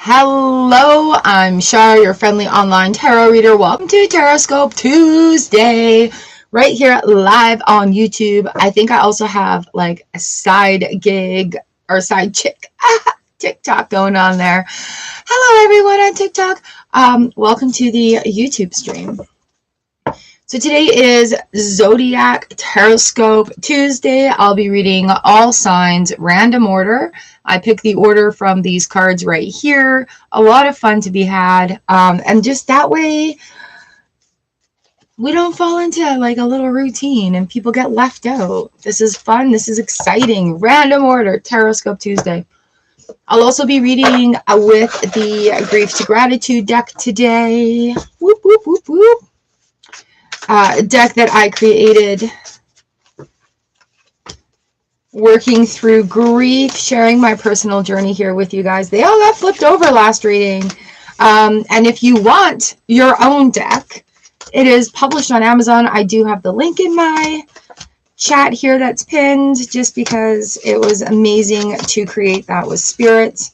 Hello, I'm Char, your friendly online tarot reader. Welcome to Tarotscope Tuesday, right here live on YouTube. I think I also have like a side gig or side TikTok going on there. Hello, everyone on TikTok. Welcome to the YouTube stream. So today is Zodiac Tarotscope Tuesday. I'll be reading all signs, random order. I picked the order from these cards right here. A lot of fun to be had. And just that way, we don't fall into like a little routine and people get left out. This is fun. This is exciting. Random order, Tarotscope Tuesday. I'll also be reading with the Grief to Gratitude deck today. Whoop, whoop, whoop, whoop. Deck that I created working through grief, sharing my personal journey here with you guys. They all got flipped over last reading. And if you want your own deck, it is published on Amazon. I do have the link in my chat here that's pinned just because it was amazing to create that with Spirit.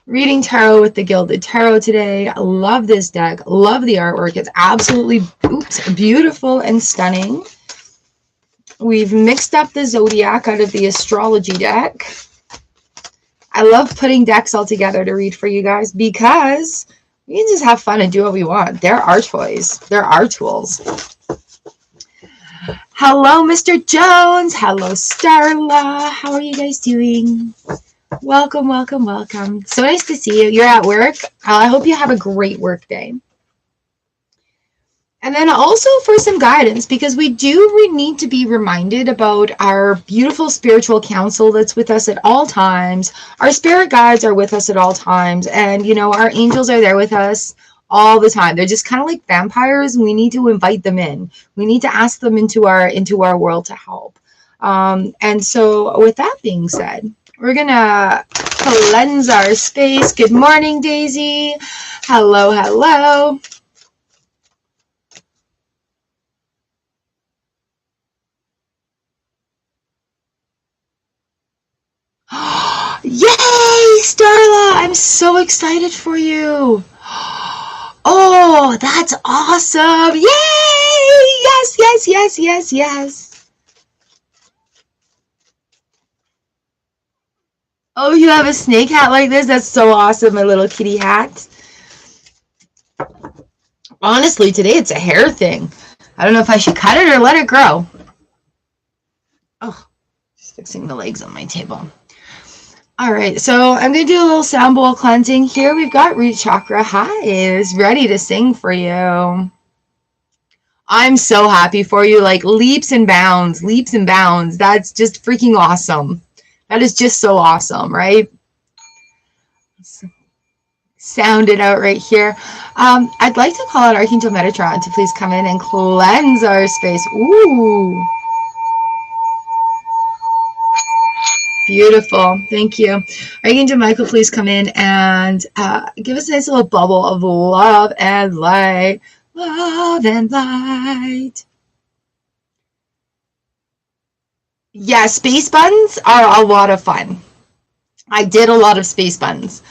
Reading tarot with the Gilded Tarot today. I love this deck. Love the artwork. It's absolutely beautiful and stunning. We've mixed up the Zodiac out of the astrology deck. I love putting decks all together to read for you guys because we can just have fun and do what we want. They're our toys. They're our tools. Hello, Mr. Jones. Hello, Starla. How are you guys doing? Welcome, welcome, welcome. So nice to see you. You're at work. I hope you have a great work day. And then also for some guidance, because we need to be reminded about our beautiful spiritual counsel that's with us at all times. Our spirit guides are with us at all times. And, you know, our angels are there with us all the time. They're just kind of like vampires. And we need to invite them in. We need to ask them into our world to help. And so with that being said, we're going to cleanse our space. Good morning, Daisy. Hello, hello. Yay, Starla! I'm so excited for you. Oh, that's awesome. Yay! Yes, yes, yes, yes, yes. Oh, you have a snake hat like this? That's so awesome, a little kitty hat. Honestly, today it's a hair thing. I don't know if I should cut it or let it grow. Oh, just fixing the legs on my table. All right, so I'm going to do a little sound bowl cleansing. Here we've got root chakra hives ready to sing for you. I'm so happy for you, like leaps and bounds, leaps and bounds. That's just freaking awesome. That is just so awesome, right? Sound it out right here. I'd like to call out Archangel Metatron to please come in and cleanse our space. Ooh. Beautiful. Thank you. Archangel Michael, please come in and give us a nice little bubble of love and light. Love and light. Yeah, space buttons are a lot of fun. I did a lot of space buttons.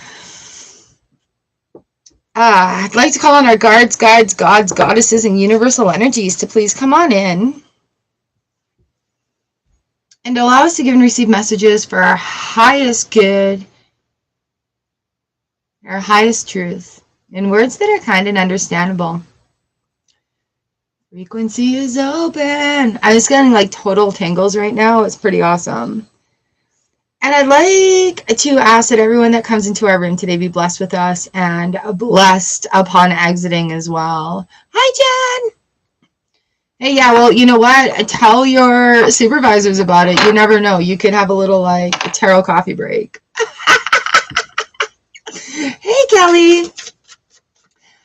I'd like to call on our guards, guides, gods, goddesses, and universal energies to please come on in and allow us to give and receive messages for our highest good, our highest truth, in words that are kind and understandable. Frequency is open. I'm just getting like total tingles right now. It's pretty awesome. And I'd like to ask that everyone that comes into our room today be blessed with us and blessed upon exiting as well. Hi, Jen. Hey, yeah, well, you know what? Tell your supervisors about it. You never know. You could have a little like tarot coffee break. Hey, Kelly.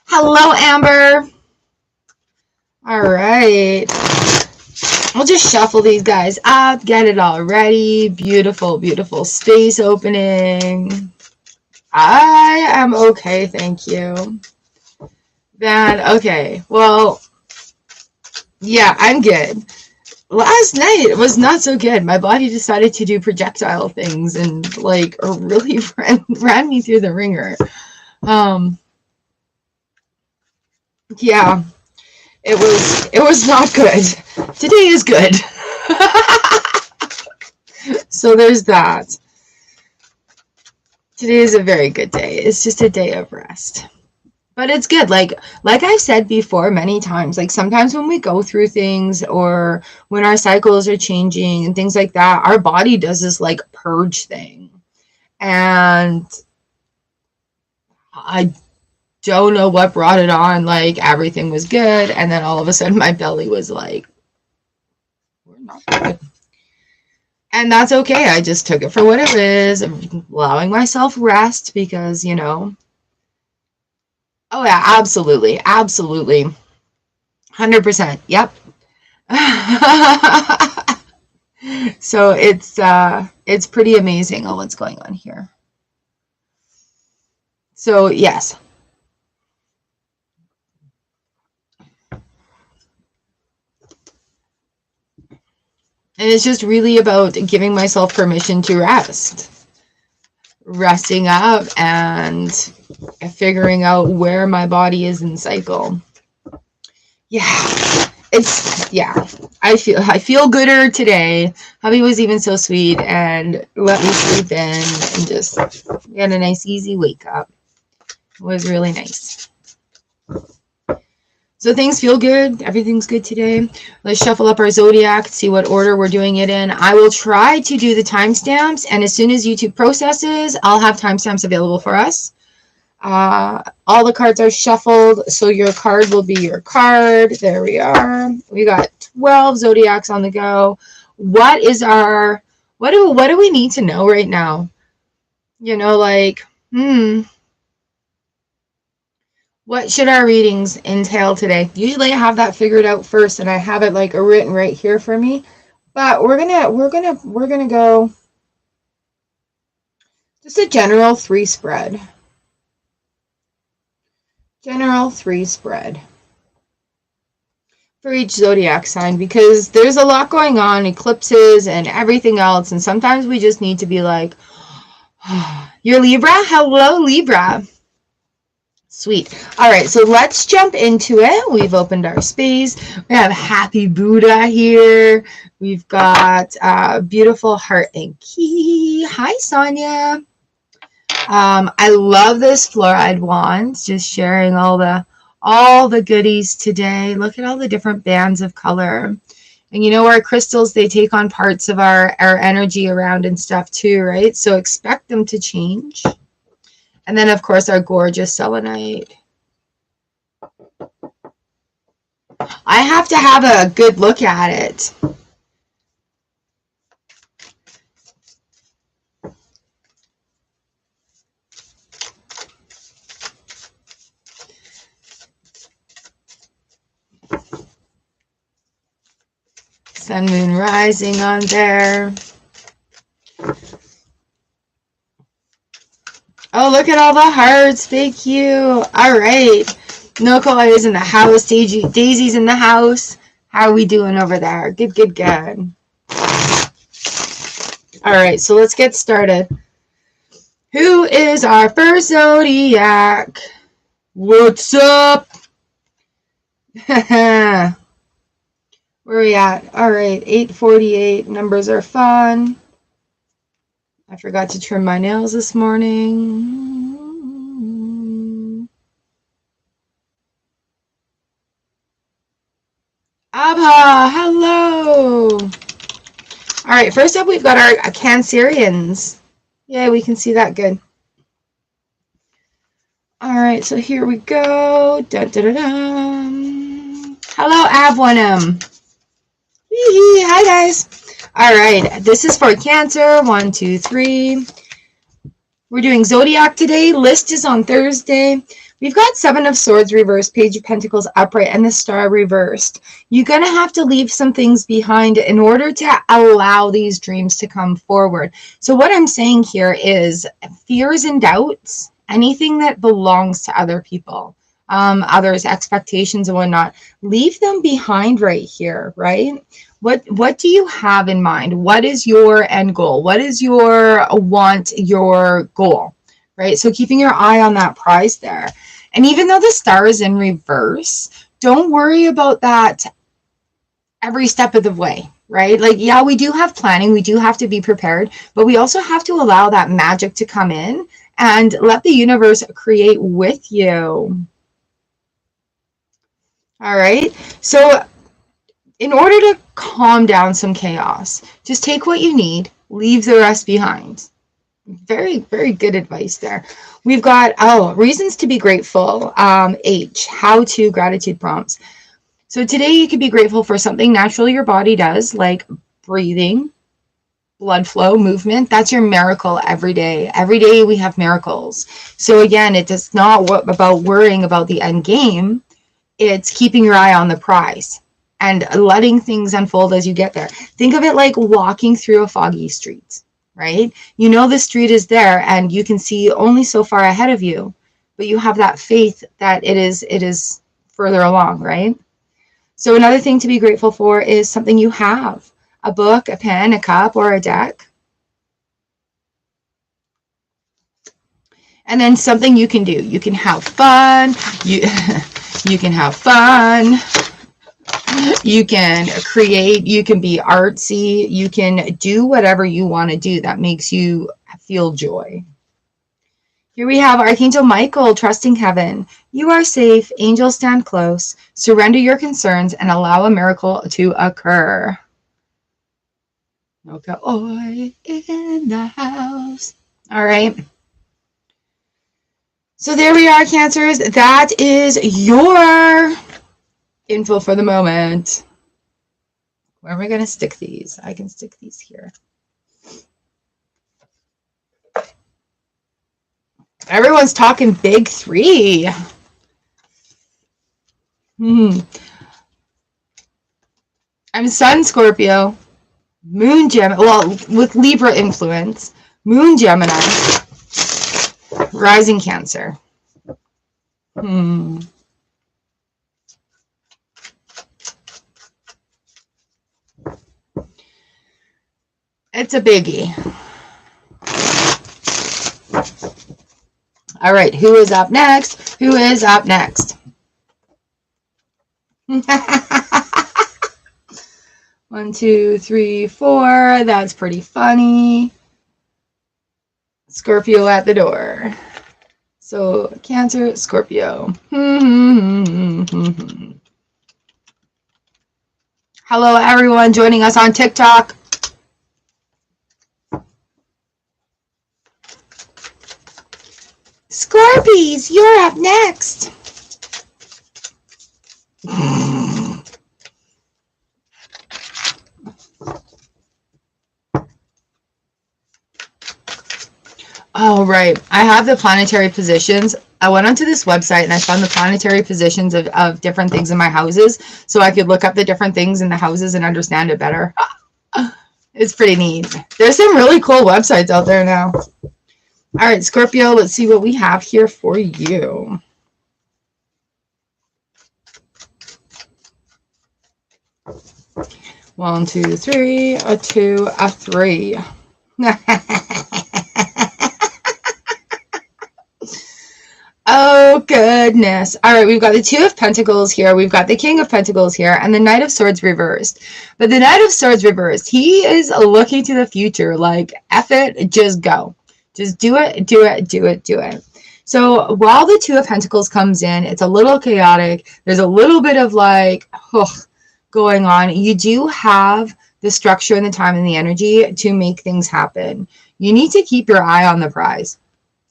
Hello, Amber. All right, we'll just shuffle these guys up, get it all ready. Beautiful, beautiful space opening. I am okay, thank you. Then, okay, well, yeah, I'm good. last night it was not so good. My body decided to do projectile things and like really ran me through the ringer. Yeah, it was not good. Today is good. So there's that. Today is a very good day. It's just a day of rest. But it's good. Like I've said before many times, like sometimes when we go through things or when our cycles are changing and things like that, our body does this like purge thing. And I don't know what brought it on. Like everything was good. And then all of a sudden my belly was like, we're not good. And that's okay. I just took it for what it is, allowing myself rest because, you know. Oh yeah, absolutely. Absolutely. 100%. Yep. So it's pretty amazing on what's going on here. So yes. And it's just really about giving myself permission to rest. Resting up and figuring out where my body is in cycle. Yeah. I feel gooder today. Hubby was even so sweet and let me sleep in and just we had a nice easy wake up. It was really nice. So things feel good. Everything's good today. Let's shuffle up our Zodiac, see what order we're doing it in. I will try to do the timestamps, and as soon as YouTube processes, I'll have timestamps available for us. All the cards are shuffled, so your card will be your card. There we are. We got 12 Zodiacs on the go. What do we need to know right now? You know, like, what should our readings entail today? Usually I have that figured out first and I have it like written right here for me. But we're gonna go just a general 3 spread. General 3 spread for each zodiac sign because there's a lot going on, eclipses and everything else, and sometimes we just need to be like, oh, you're Libra? Hello, Libra. Sweet. All right, so let's jump into it. We've opened our space. We have Happy Buddha here. We've got beautiful heart and key. Hi, Sonia. I love this fluoride wand. Just sharing all the goodies today. Look at all the different bands of color. And you know, our crystals, they take on parts of our energy around and stuff too, right? So expect them to change. And then, of course, our gorgeous selenite. I have to have a good look at it. Sun, moon, rising on there. Oh, look at all the hearts. Thank you. All right. Noko is in the house. Daisy's in the house. How are we doing over there? Good, good, good. All right. So let's get started. Who is our first zodiac? What's up? Where are we at? All right. 8:48. Numbers are fun. I forgot to trim my nails this morning. Abha, hello. All right, first up, we've got our Cancerians. Yeah, we can see that good. All right, so here we go. Dun, dun, dun, dun. Hello, Av1M. Hi, guys. All right, this is for Cancer. 1, 2, 3. We're doing Zodiac today. List is on Thursday. We've got 7 of Swords reversed, Page of Pentacles upright, and the Star reversed. You're going to have to leave some things behind in order to allow these dreams to come forward. So what I'm saying here is fears and doubts, anything that belongs to other people, others' expectations and whatnot, leave them behind right here, right? What do you have in mind? What is your end goal? What is your want, your goal, right? So keeping your eye on that prize there. And even though the star is in reverse, don't worry about that every step of the way, right? Like, yeah, we do have planning. We do have to be prepared, but we also have to allow that magic to come in and let the universe create with you. All right. So in order to calm down some chaos, just take what you need, leave the rest behind. Very, very good advice there. We've got, reasons to be grateful. H, how-to gratitude prompts. So today you could be grateful for something naturally your body does, like breathing, blood flow, movement. That's your miracle every day. Every day we have miracles. So again, it does not about worrying about the end game. It's keeping your eye on the prize and letting things unfold as you get there. Think of it like walking through a foggy street, right? You know the street is there and you can see only so far ahead of you, but you have that faith that it is further along, right? So another thing to be grateful for is something you have. A book, a pen, a cup, or a deck. And then something you can do. You can have fun. You can have fun. You can create. You can be artsy. You can do whatever you want to do that makes you feel joy. Here we have Archangel Michael, trusting heaven. You are safe. Angels stand close. Surrender your concerns and allow a miracle to occur. Okay, in the house. All right. So there we are, Cancers. That is your info for the moment. Where am I going to stick these? I can stick these here. Everyone's talking big three. I'm Sun Scorpio, Moon Gemini, well, with Libra influence, Moon Gemini, Rising Cancer. It's a biggie. All right, who is up next? Who is up next? 1, 2, 3, 4. That's pretty funny. Scorpio at the door. So Cancer, Scorpio. Hello, everyone joining us on TikTok. Scorpies, you're up next. Oh, right. I have the planetary positions. I went onto this website and I found the planetary positions of different things in my houses so I could look up the different things in the houses and understand it better. It's pretty neat. There's some really cool websites out there now. All right, Scorpio, let's see what we have here for you. One, 2, 3, a 2, a 3. Oh, goodness. All right, we've got the Two of Pentacles here. We've got the King of Pentacles here and the Knight of Swords reversed. But the Knight of Swords reversed, he is looking to the future. Like, F it, just go. Just do it, do it, do it, do it. So while the Two of Pentacles comes in, it's a little chaotic. There's a little bit of like, going on. You do have the structure and the time and the energy to make things happen. You need to keep your eye on the prize.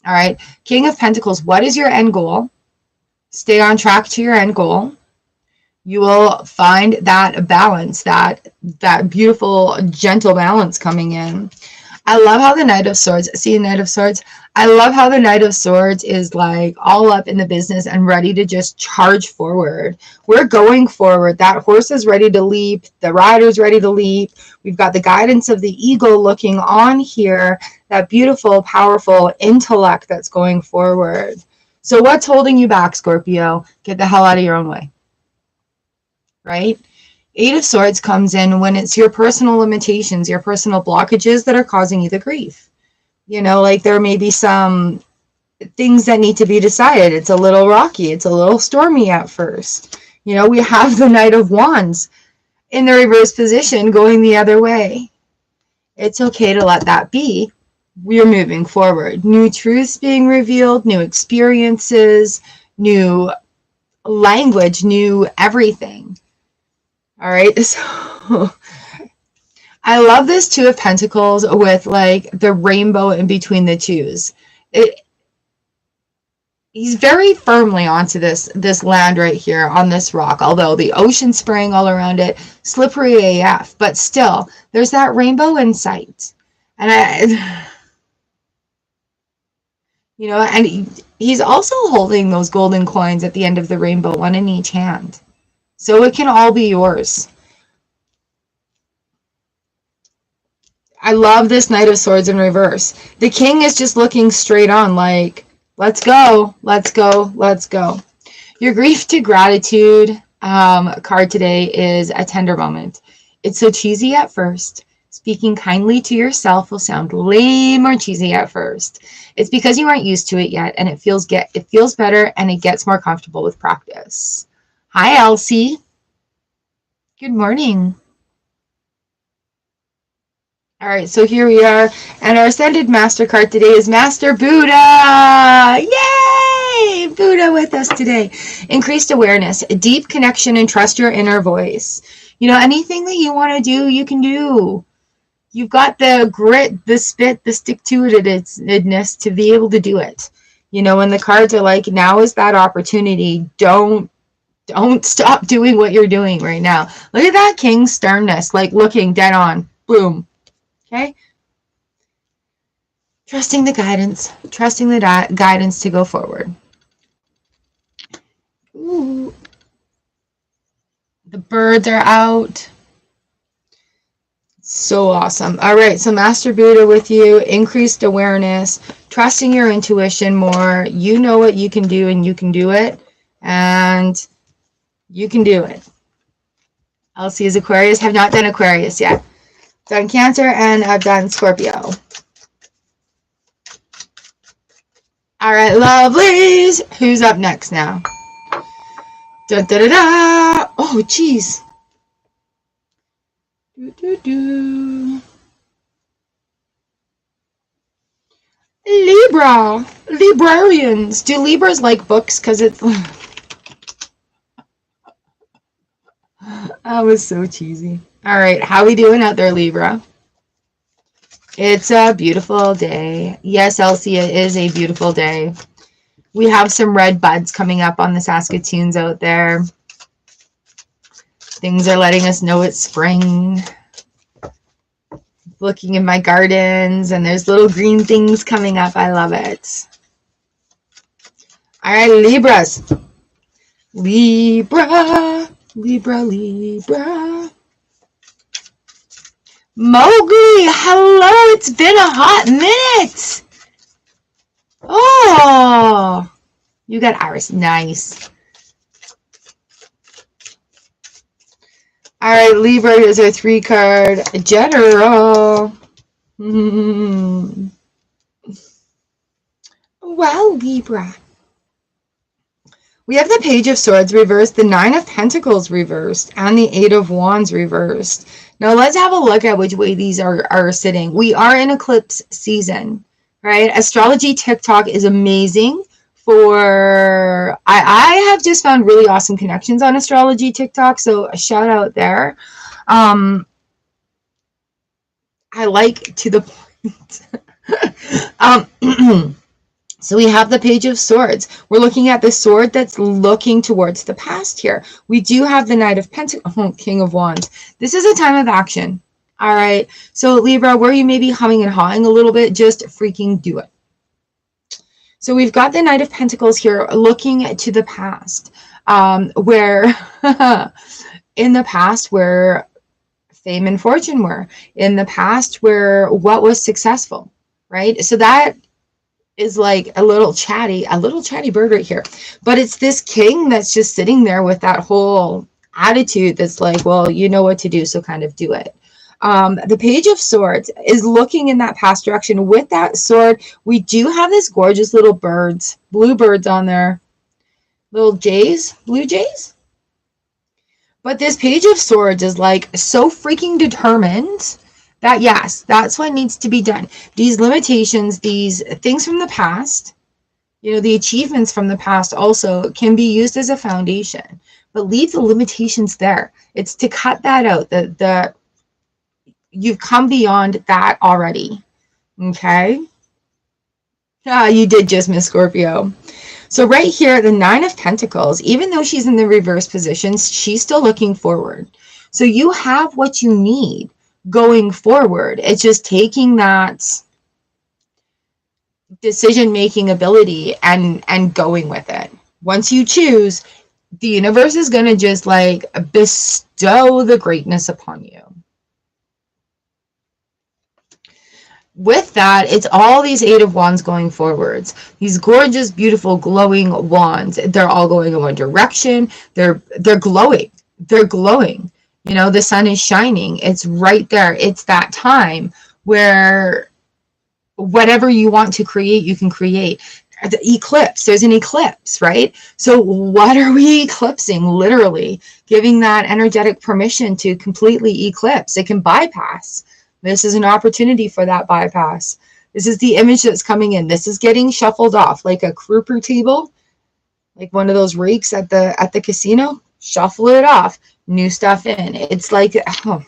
All right. King of Pentacles, what is your end goal? Stay on track to your end goal. You will find that balance, that beautiful, gentle balance coming in. I love how the Knight of Swords, see Knight of Swords? I love how the Knight of Swords is like all up in the business and ready to just charge forward. We're going forward. That horse is ready to leap. The rider's ready to leap. We've got the guidance of the eagle looking on here. That beautiful, powerful intellect that's going forward. So what's holding you back, Scorpio? Get the hell out of your own way. Right? Eight of Swords comes in when it's your personal limitations, your personal blockages that are causing you the grief. You know, like there may be some things that need to be decided. It's a little rocky. It's a little stormy at first. You know, we have the Knight of Wands in the reverse position going the other way. It's okay to let that be. We're moving forward. New truths being revealed, new experiences, new language, new everything. All right. So I love this Two of Pentacles with like the rainbow in between the twos. He's very firmly onto this land right here on this rock, although the ocean spraying all around it, slippery AF, but still, there's that rainbow in sight. And you know, and he's also holding those golden coins at the end of the rainbow, one in each hand. So it can all be yours. I love this Knight of Swords in reverse. The King is just looking straight on like, let's go, let's go, let's go. Your grief to gratitude card today is a tender moment. It's so cheesy at first. Speaking kindly to yourself will sound lame or cheesy at first. It's because you aren't used to it yet, and it feels better and it gets more comfortable with practice. Hi, Elsie. Good morning. All right, so here we are, and our Ascended Master card today is Master Buddha. Yay! Buddha with us today. Increased awareness, deep connection, and trust your inner voice. You know, anything that you want to do, you can do. You've got the grit, the spit, the stick-to-itiveness to be able to do it. You know, when the cards are like, now is that opportunity. Don't stop doing what you're doing right now. Look at that King's sternness, like looking dead on. Boom. Okay? Trusting the guidance to go forward. Ooh. The birds are out. So awesome. All right, so Master Buddha with you, increased awareness, trusting your intuition more. You know what you can do, and you can do it, and you can do it. Elsie is Aquarius. Have not done Aquarius yet. Done Cancer, and I've done Scorpio. All right, lovelies. Who's up next now? Da da da da. Oh, jeez. Libra. Librarians. Do Libras like books? Because it's... That was so cheesy. All right, how we doing out there, Libra? It's a beautiful day. Yes, Elsie, it is a beautiful day. We have some red buds coming up on the Saskatoons out there. Things are letting us know it's spring. Looking in my gardens, and there's little green things coming up. I love it. All right, Libras. Libra, Libra, Libra. Mowgli, hello. It's been a hot minute. Oh, you got Aries. Nice. All right, Libra, here's our 3-card general. Well, Libra. We have the Page of Swords reversed, the 9 of Pentacles reversed, and the 8 of Wands reversed. Now, let's have a look at which way these are sitting. We are in eclipse season, right? Astrology TikTok is amazing. I have just found really awesome connections on astrology TikTok, so a shout out there. I like to the point. So we have the Page of Swords. We're looking at the sword that's looking towards the past here. We do have the Knight of Pentacles, King of Wands. This is a time of action. All right. So Libra, where you may be humming and hawing a little bit, just freaking do it. So we've got the Knight of Pentacles here looking to the past, where in the past where fame and fortune were, in the past where what was successful, right? So that is like a little chatty bird right here. But it's this king that's just sitting there with that whole attitude that's like, well, you know what to do, so kind of do it. The Page of Swords is looking in that past direction. With that sword, we do have this gorgeous little birds, blue birds on there. Little jays, blue jays. But this Page of Swords is like so freaking determined that yes, that's what needs to be done. These limitations, these things from the past, you know, the achievements from the past also can be used as a foundation. But leave the limitations there. It's to cut that out. You've come beyond that already. Okay? Ah, you did just miss Scorpio. So right here, the Nine of Pentacles, even though she's in the reverse position, she's still looking forward. So you have what you need going forward. It's just taking that decision-making ability and going with it. Once you choose, the universe is going to just like bestow the greatness upon you. With that, it's all these Eight of Wands going forwards. These gorgeous, beautiful, glowing wands. They're all going in one direction. They're glowing. They're glowing. You know, the sun is shining. It's right there. It's that time where whatever you want to create, you can create. The eclipse, there's an eclipse, right? So what are we eclipsing? Literally giving that energetic permission to completely eclipse. It can bypass. This is an opportunity for that bypass. This is the image that's coming in. This is getting shuffled off like a grouper table, like one of those rakes at the casino. Shuffle it off. New stuff in. It's like, oh,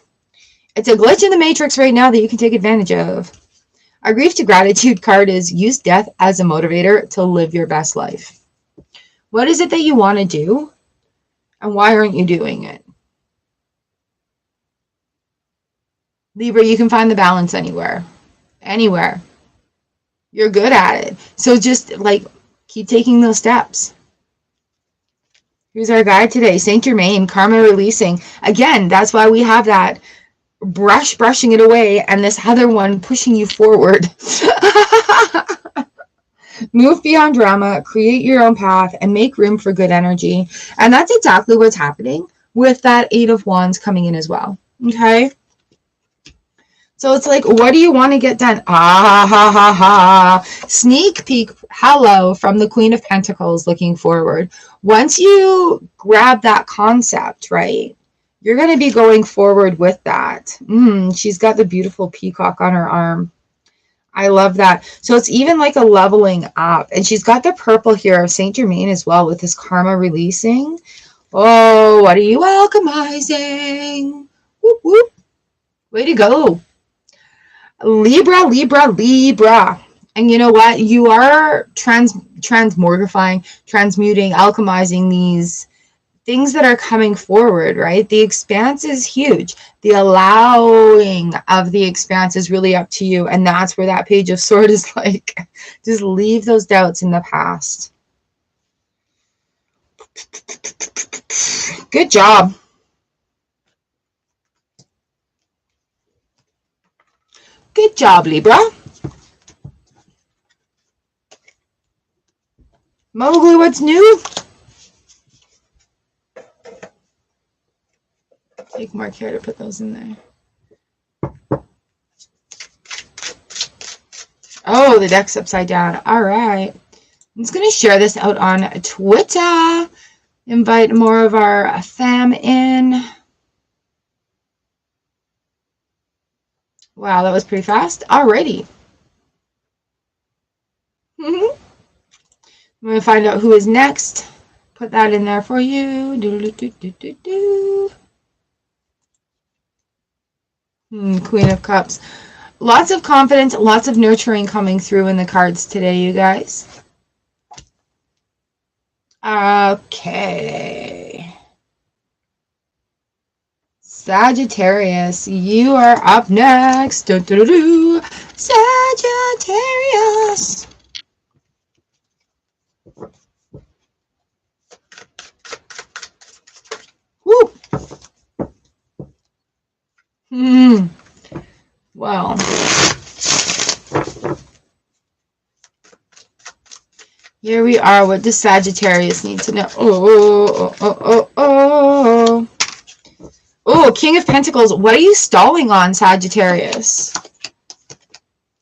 it's a glitch in the matrix right now that you can take advantage of. Our Grief to Gratitude card is use death as a motivator to live your best life. What is it that you want to do? And why aren't you doing it? Libra, you can find the balance anywhere. Anywhere. You're good at it. So just like keep taking those steps. Here's our guide today. Saint Germain, karma releasing. Again, that's why we have that brushing it away, and this other one pushing you forward. Move beyond drama, create your own path, and make room for good energy. And that's exactly what's happening with that Eight of Wands coming in as well. Okay? So it's like, what do you want to get done? Ah, ha, ha, ha. Sneak peek hello from the Queen of Pentacles looking forward. Once you grab that concept, right, you're going to be going forward with that. She's got the beautiful peacock on her arm. I love that. So it's even like a leveling up. And she's got the purple here of Saint Germain as well with this karma releasing. Oh, what are you alchemizing? Whoop, whoop. Way to go. Libra, Libra, Libra. And you know what? You are transmortifying, transmuting, alchemizing these things that are coming forward, right? The expanse is huge. The allowing of the expanse is really up to you. And that's where that Page of Swords is like, just leave those doubts in the past. Good job. Good job, Libra. Mowgli, what's new? Take more care to put those in there. Oh, the deck's upside down. All right. I'm just going to share this out on Twitter. Invite more of our fam in. Wow, that was pretty fast. Alrighty. I'm going to find out who is next. Put that in there for you. Queen of Cups. Lots of confidence, lots of nurturing coming through in the cards today, you guys. Okay. Sagittarius, you are up next. Sagittarius. Woo. Well. Here we are. What does Sagittarius need to know? Oh. Oh, King of Pentacles. What are you stalling on, Sagittarius?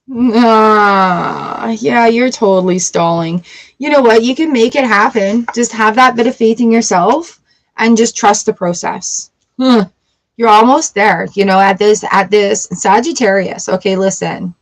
Yeah, you're totally stalling. You know what? You can make it happen. Just have that bit of faith in yourself and just trust the process. You're almost there, you know, at this Sagittarius. Okay, listen.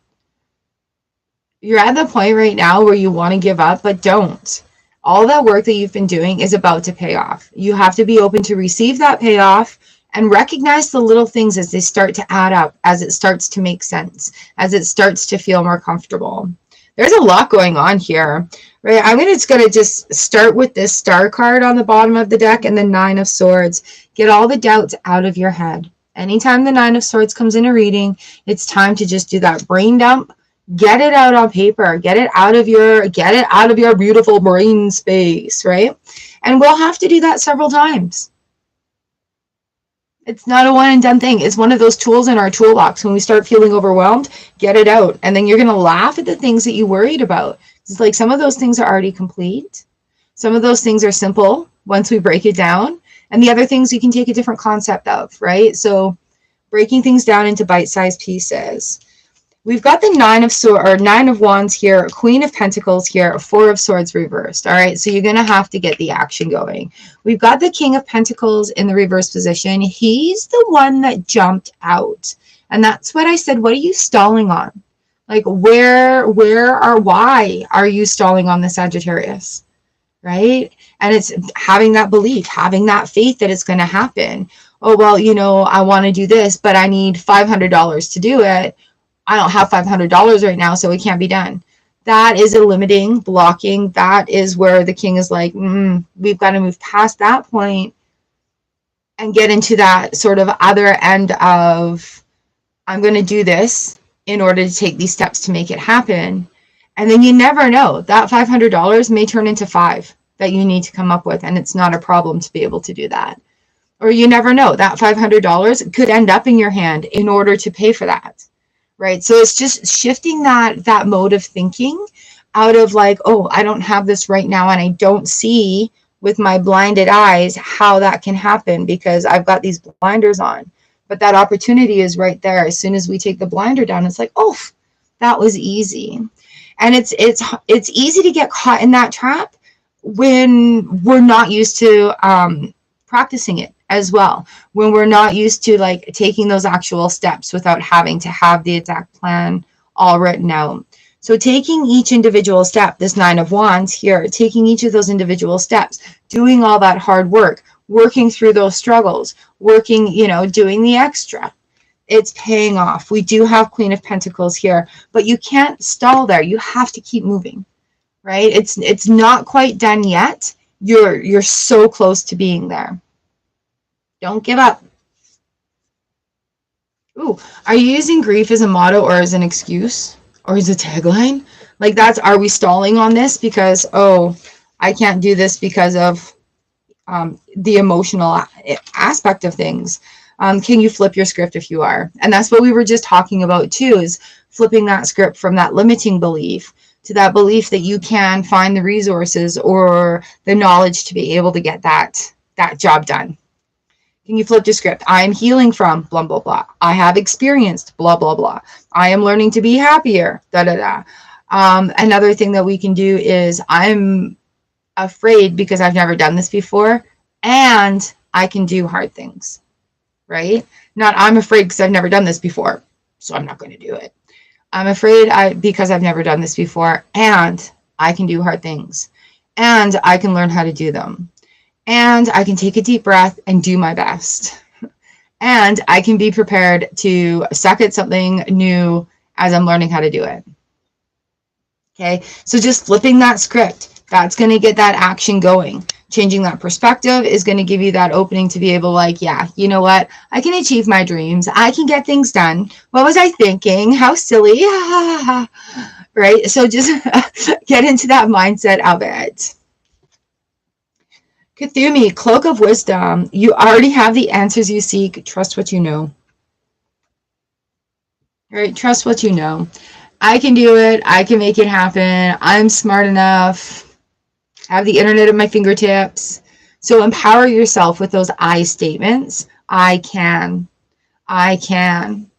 You're at the point right now where you want to give up, but don't. All that work that you've been doing is about to pay off. You have to be open to receive that payoff and recognize the little things as they start to add up, as it starts to make sense, as it starts to feel more comfortable. There's a lot going on here, right? I'm just going to just start with this star card on the bottom of the deck and the 9 of Swords. Get all the doubts out of your head. Anytime the 9 of Swords comes in a reading, it's time to just do that brain dump. Get it out on paper. Get it out of your beautiful brain space, right? And we'll have to do that several times. It's not a one and done thing. It's one of those tools in our toolbox. When we start feeling overwhelmed, get it out. And then you're going to laugh at the things that you worried about. It's like some of those things are already complete. Some of those things are simple once we break it down. And the other things you can take a different concept of, right? So breaking things down into bite-sized pieces. We've got the 9 of Wands here, Queen of Pentacles here, 4 of Swords reversed. All right, so you're going to have to get the action going. We've got the King of Pentacles in the reverse position. He's the one that jumped out. And that's what I said. What are you stalling on? Like, why are you stalling on the Sagittarius? Right? And it's having that belief, having that faith that it's going to happen. Oh, well, you know, I want to do this, but I need $500 to do it. I don't have $500 right now, so it can't be done. That is a limiting, blocking. That is where the king is like, we've got to move past that point and get into that sort of other end of, I'm going to do this in order to take these steps to make it happen. And then you never know. That $500 may turn into $5 that you need to come up with, and it's not a problem to be able to do that. Or you never know. That $500 could end up in your hand in order to pay for that. Right. So it's just shifting that mode of thinking out of like, oh, I don't have this right now. And I don't see with my blinded eyes how that can happen because I've got these blinders on. But that opportunity is right there. As soon as we take the blinder down, it's like, oh, that was easy. And it's easy to get caught in that trap when we're not used to practicing it as well, when we're not used to like taking those actual steps without having to have the exact plan all written out. So taking each individual step, this 9 of Wands here, taking each of those individual steps, doing all that hard work, working through those struggles, working, you know, doing the extra, it's paying off. We do have Queen of Pentacles here, but you can't stall there. You have to keep moving, right? It's not quite done yet. You're so close to being there. Don't give up. Ooh, are you using grief as a motto or as an excuse or as a tagline? Like are we stalling on this because, oh, I can't do this because of the emotional aspect of things? Can you flip your script if you are? And that's what we were just talking about too, is flipping that script from that limiting belief to that belief that you can find the resources or the knowledge to be able to get that job done. Can you flip the script? I am healing from blah, blah, blah. I have experienced blah, blah, blah. I am learning to be happier, da, da, da. Another thing that we can do is I'm afraid because I've never done this before and I can do hard things, right? Not I'm afraid because I've never done this before, so I'm not going to do it. I'm afraid because I've never done this before and I can do hard things and I can learn how to do them. And I can take a deep breath and do my best. And I can be prepared to suck at something new as I'm learning how to do it. Okay, so just flipping that script, that's going to get that action going. Changing that perspective is going to give you that opening to be able, like, yeah, you know what? I can achieve my dreams. I can get things done. What was I thinking? How silly. Right? So just get into that mindset of it. Kuthumi, Cloak of Wisdom. You already have the answers you seek. Trust what you know. Right? Trust what you know. I can do it. I can make it happen. I'm smart enough. I have the internet at my fingertips. So empower yourself with those I statements. I can. I can.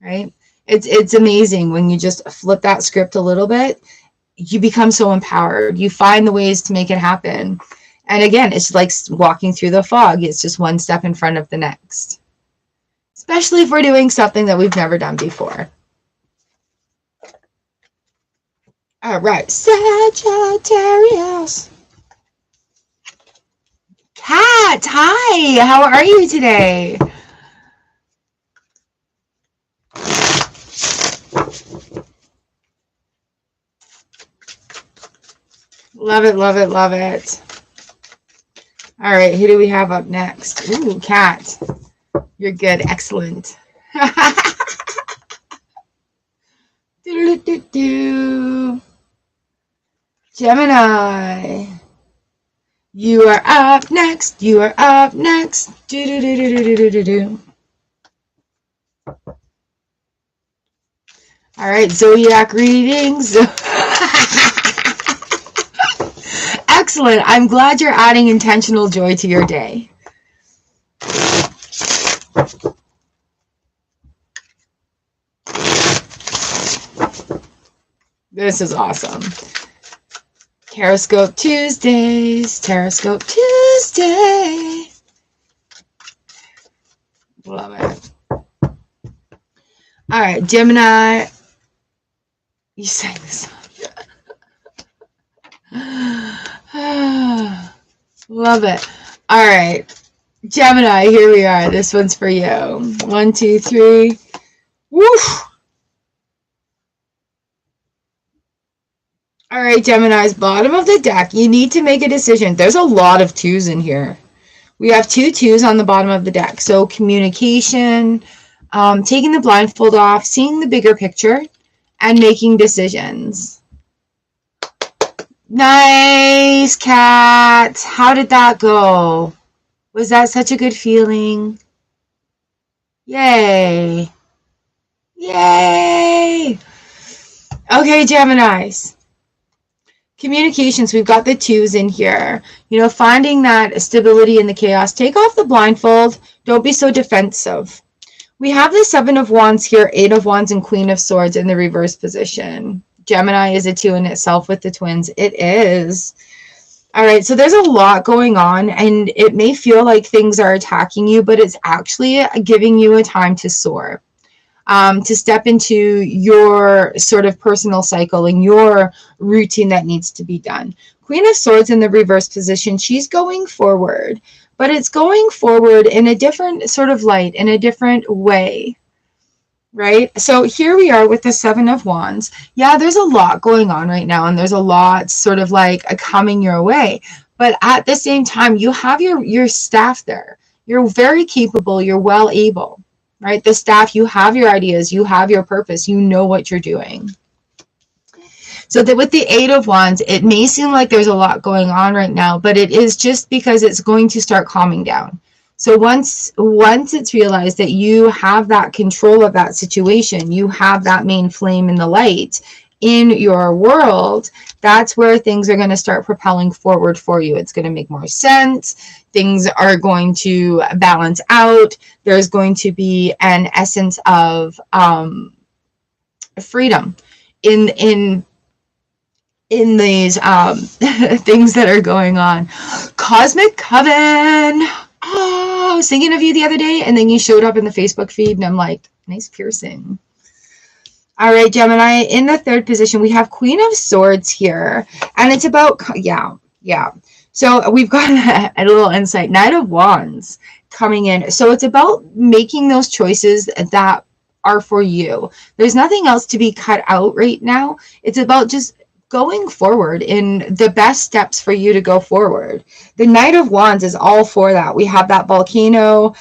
Right? It's amazing when you just flip that script a little bit. You become so empowered. You find the ways to make it happen. And again, it's like walking through the fog. It's just one step in front of the next. Especially if we're doing something that we've never done before. All right, Sagittarius. Kat, hi. How are you today? Love it, love it, love it. All right, who do we have up next? Ooh, Kat. You're good. Excellent. Gemini. You are up next. You are up next. All right, Zodiac readings. Excellent. I'm glad you're adding intentional joy to your day. This is awesome. Horoscope Tuesdays. Horoscope Tuesday. Love it. All right, Gemini. You sang this song. Love it. All right, Gemini, here we are. This one's for you. 1, 2, 3. Woof. All right, Gemini's bottom of the deck. You need to make a decision. There's a lot of 2s in here. We have 2 2s on the bottom of the deck. So communication, taking the blindfold off, seeing the bigger picture, and making decisions. Nice, Kat. How did that go? Was that such a good feeling? Yay. Yay. Okay, Geminis. Communications, we've got the 2s in here. You know, finding that stability in the chaos. Take off the blindfold. Don't be so defensive. We have the 7 of Wands here, 8 of Wands, and Queen of Swords in the reverse position. Gemini is a 2 in itself with the twins. It is. All right, so there's a lot going on, and it may feel like things are attacking you, but it's actually giving you a time to soar. To step into your sort of personal cycle and your routine that needs to be done. Queen of Swords in the reverse position, she's going forward, but it's going forward in a different sort of light, in a different way, right? So here we are with the 7 of Wands. Yeah, there's a lot going on right now, and there's a lot sort of like coming your way, but at the same time, you have your staff there. You're very capable, you're well able. Right? The staff, you have your ideas, you have your purpose, you know what you're doing. So that with the 8 of Wands, it may seem like there's a lot going on right now, but it is just because it's going to start calming down. So once it's realized that you have that control of that situation, you have that main flame in the light in your world, that's where things are going to start propelling forward for you. It's going to make more sense. Things are going to balance out. There's going to be an essence of freedom in these things that are going on. Cosmic Coven. Oh, I was thinking of you the other day, and then you showed up in the Facebook feed, and I'm like, nice piercing. All right, Gemini, in the 3rd position, we have Queen of Swords here, and it's about, yeah. So we've got a little insight, Knight of Wands coming in. So it's about making those choices that are for you. There's nothing else to be cut out right now. It's about just going forward in the best steps for you to go forward. The Knight of Wands is all for that. We have that volcano,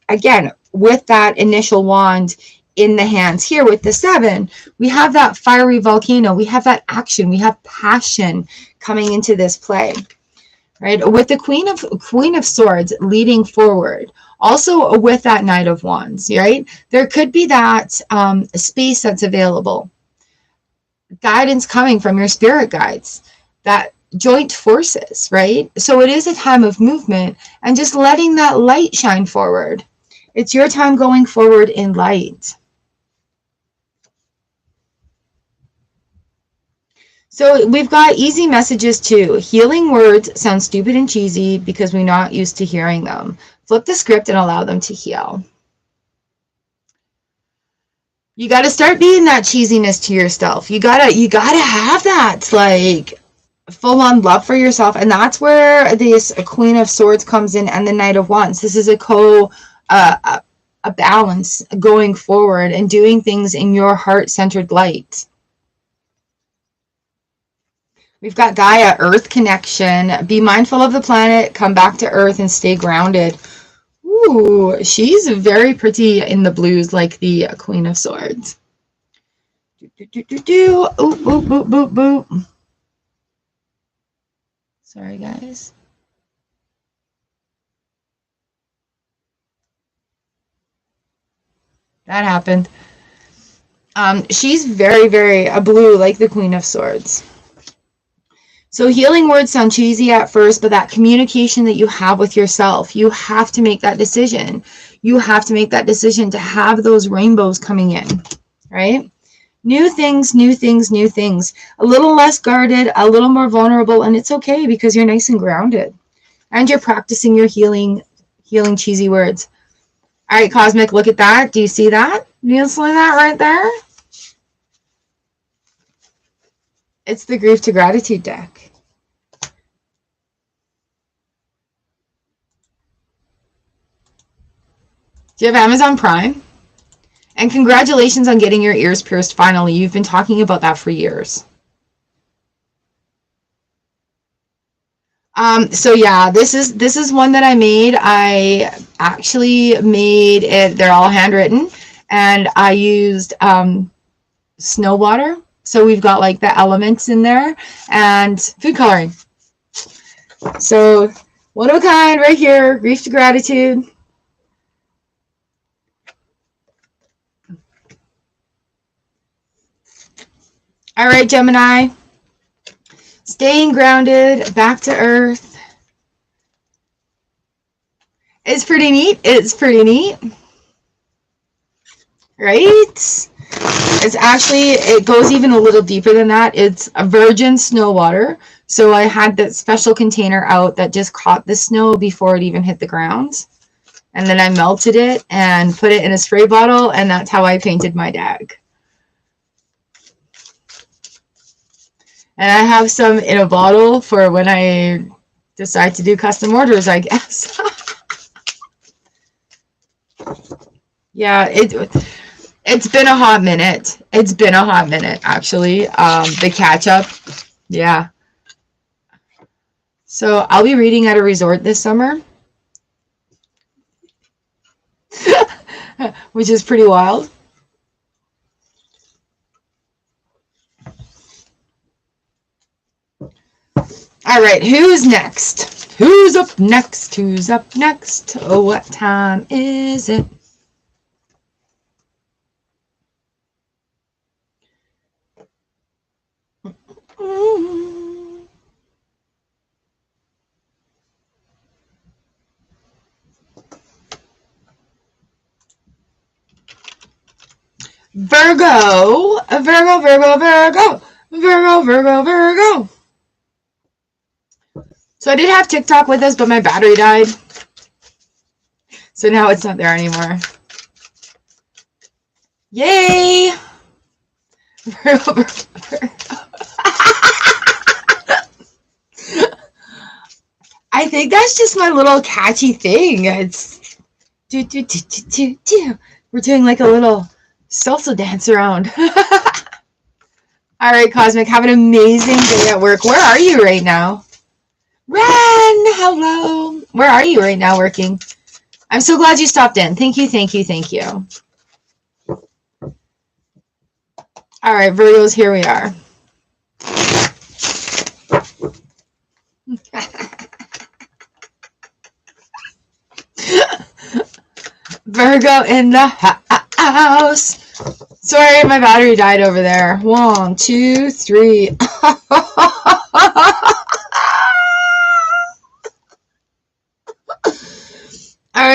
again, with that initial wand in the hands. Here with the 7, we have that fiery volcano. We have that action. We have passion coming into this play, right? With the Queen of Swords leading forward, also with that Knight of Wands, right? There could be that space that's available, guidance coming from your spirit guides, that joint forces, right? So it is a time of movement and just letting that light shine forward. It's your time going forward in light. So we've got easy messages too. Healing words sound stupid and cheesy because we're not used to hearing them. Flip the script and allow them to heal. You got to start being that cheesiness to yourself. You gotta have that like full-on love for yourself, and that's where this Queen of Swords comes in and the Knight of Wands. This is a balance going forward and doing things in your heart-centered light. We've got Gaia, Earth connection. Be mindful of the planet, come back to Earth, and stay grounded. Ooh, she's very pretty in the blues, like the Queen of Swords. Oop, boop, boop, boop, boop. Sorry, guys. That happened. She's very, very blue, like the Queen of Swords. So healing words sound cheesy at first, but that communication that you have with yourself, you have to make that decision. You have to make that decision to have those rainbows coming in, right? New things, new things, new things. A little less guarded, a little more vulnerable, and it's okay because you're nice and grounded. And you're practicing your healing cheesy words. All right, Cosmic, look at that. Do you see that? Do you see that right there? It's the Grief to Gratitude deck. Do you have Amazon Prime? And congratulations on getting your ears pierced finally. You've been talking about that for years. So yeah, this is one that I made. I actually made it, they're all handwritten, and I used snow water. So we've got like the elements in there and food coloring. So one of a kind right here, Grief to Gratitude. All right, Gemini. Staying grounded, back to earth. It's pretty neat. It's pretty neat. Right? It's actually, it goes even a little deeper than that. It's a virgin snow water. So I had that special container out that just caught the snow before it even hit the ground. And then I melted it and put it in a spray bottle, and that's how I painted my deck. And I have some in a bottle for when I decide to do custom orders, I guess. Yeah, it's been a hot minute. It's been a hot minute, actually. The catch-up, yeah. So I'll be reading at a resort this summer, which is pretty wild. All right, who's next? Who's up next? Who's up next? Oh, what time is it? Virgo, Virgo, Virgo, Virgo, Virgo, Virgo, Virgo. So I did have TikTok with us, but my battery died. So now it's not there anymore. Yay! Virgo, Virgo, Virgo. I think that's just my little catchy thing. It's do do do do do do. We're doing like a little salsa dance around. All right, Cosmic, have an amazing day at work. Where are you right now? Ren, hello. Where are you right now working? I'm so glad you stopped in. Thank you, thank you, thank you. All right, Virgos, here we are. Virgo in the house. Sorry, my battery died over there. 1, 2, 3.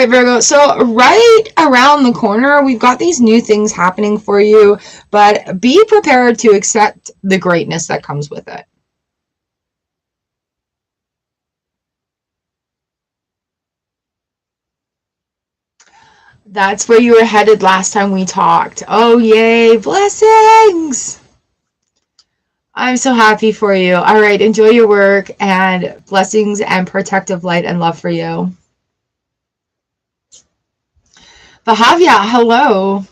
right, Virgo. So right around the corner, we've got these new things happening for you, but be prepared to accept the greatness that comes with it. That's where you were headed last time we talked. Oh, yay. Blessings. I'm so happy for you. All right. Enjoy your work, and blessings and protective light and love for you. Vahavya, hello.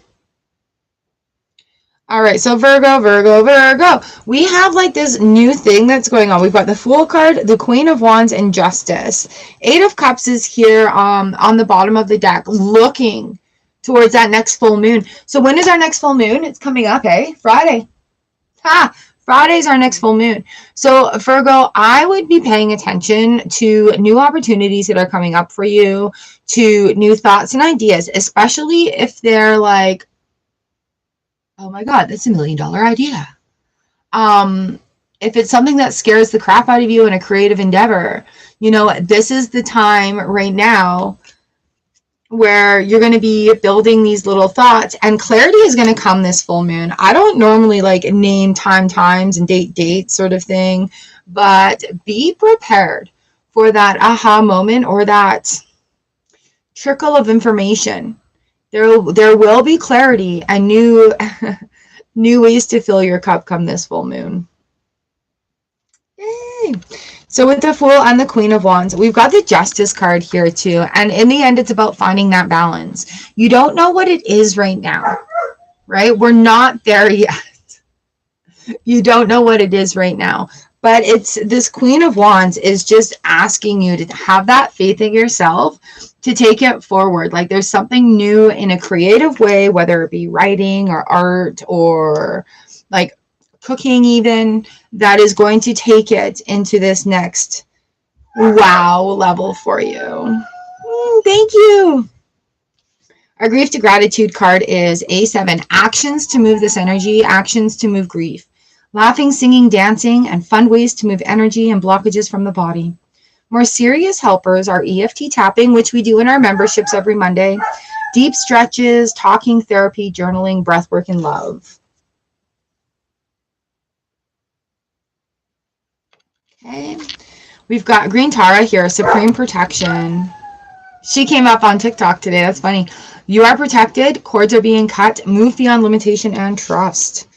All right, so Virgo, Virgo, Virgo. We have like this new thing that's going on. We've got the Fool card, the Queen of Wands, and Justice. Eight of Cups is here on the bottom of the deck, looking towards that next full moon. So when is our next full moon? It's coming up, eh? Friday. Ha! Friday's our next full moon. So Virgo, I would be paying attention to new opportunities that are coming up for you, to new thoughts and ideas, especially if they're like, oh my God, that's $1 million idea. If it's something that scares the crap out of you in a creative endeavor, you know, this is the time right now where you're going to be building these little thoughts, and clarity is going to come this full moon. I don't normally like name times and dates sort of thing, but be prepared for that aha moment or that trickle of information. There will be clarity and new ways to fill your cup come this full moon. Yay! So with the Fool and the Queen of Wands, we've got the Justice card here too. And in the end, it's about finding that balance. You don't know what it is right now, right? We're not there yet. You don't know what it is right now. But it's this Queen of Wands is just asking you to have that faith in yourself to take it forward. Like there's something new in a creative way, whether it be writing or art or like cooking even, that is going to take it into this next wow level for you. Thank you. Our Grief to Gratitude card is A7. Actions to move this energy, actions to move grief. Laughing, singing, dancing, and fun ways to move energy and blockages from the body. More serious helpers are EFT tapping, which we do in our memberships every Monday. Deep stretches, talking therapy, journaling, breathwork, and love. Okay. We've got Green Tara here, Supreme Protection. She came up on TikTok today. That's funny. You are protected. Cords are being cut. Move beyond limitation and trust.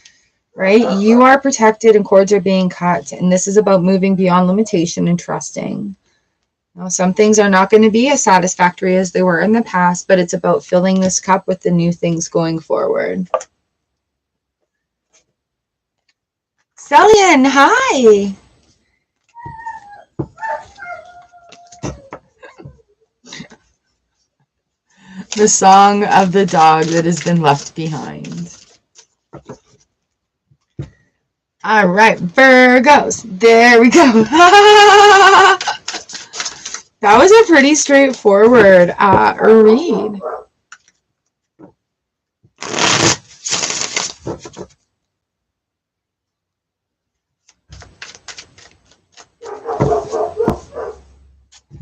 Right? You are protected and cords are being cut. And this is about moving beyond limitation and trusting. Now, some things are not going to be as satisfactory as they were in the past, but it's about filling this cup with the new things going forward. Celian, hi. The song of the dog that has been left behind. All right, Virgos. There we go. That was a pretty straightforward read.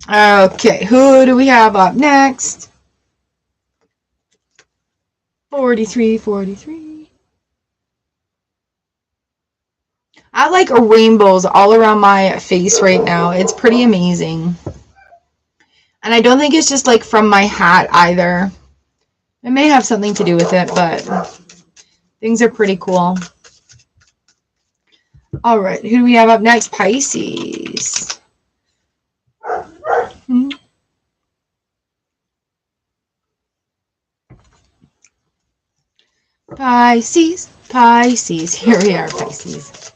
Okay, who do we have up next? 43. I like rainbows all around my face right now. It's pretty amazing. And I don't think it's just like from my hat either. It may have something to do with it, but things are pretty cool. All right, who do we have up next? Pisces. Pisces. Here we are, Pisces.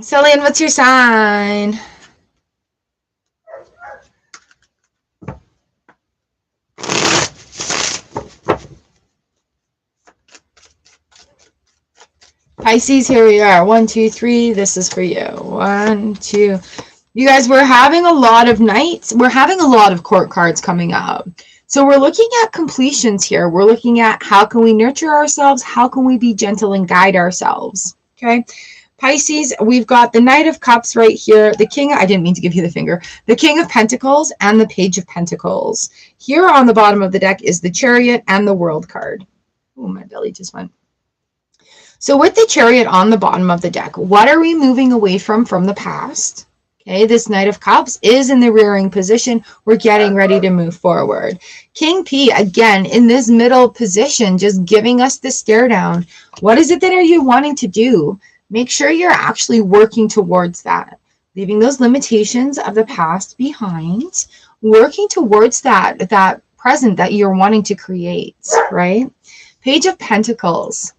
Celian, what's your sign? Pisces, here we are. 1, 2, 3. This is for you. 1, 2. You guys, we're having a lot of nights. We're having a lot of court cards coming up. So we're looking at completions here. We're looking at how can we nurture ourselves? How can we be gentle and guide ourselves? Okay. Pisces, we've got the Knight of Cups right here. The King, I didn't mean to give you the finger. The King of Pentacles and the Page of Pentacles. Here on the bottom of the deck is the Chariot and the World card. Oh, my belly just went. So with the Chariot on the bottom of the deck, what are we moving away from the past? Okay, this Knight of Cups is in the rearing position. We're getting ready to move forward. King P, again, in this middle position, just giving us the stare down. What is it that are you wanting to do? Make sure you're actually working towards that. Leaving those limitations of the past behind. Working towards that present that you're wanting to create, right? Page of Pentacles.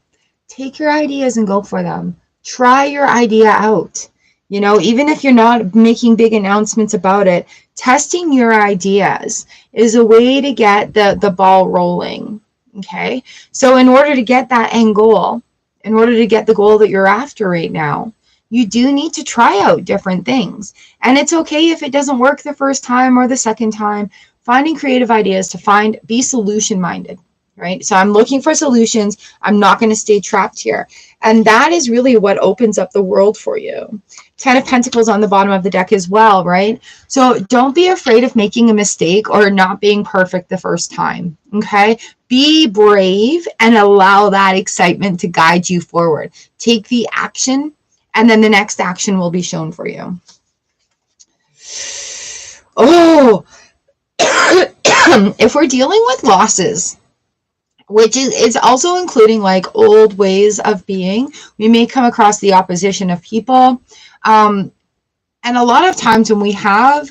Take your ideas and go for them. Try your idea out. You know, even if you're not making big announcements about it, testing your ideas is a way to get the ball rolling, okay? So in order to get that end goal, in order to get the goal that you're after right now, you do need to try out different things. And it's okay if it doesn't work the first time or the second time. Finding creative ideas to be solution-minded, right? So I'm looking for solutions. I'm not going to stay trapped here. And that is really what opens up the world for you. 10 of Pentacles on the bottom of the deck as well, right? So don't be afraid of making a mistake or not being perfect the first time, okay? Be brave and allow that excitement to guide you forward. Take the action, and then the next action will be shown for you. Oh, if we're dealing with losses, which is also including like old ways of being, we may come across the opposition of people. And a lot of times when we have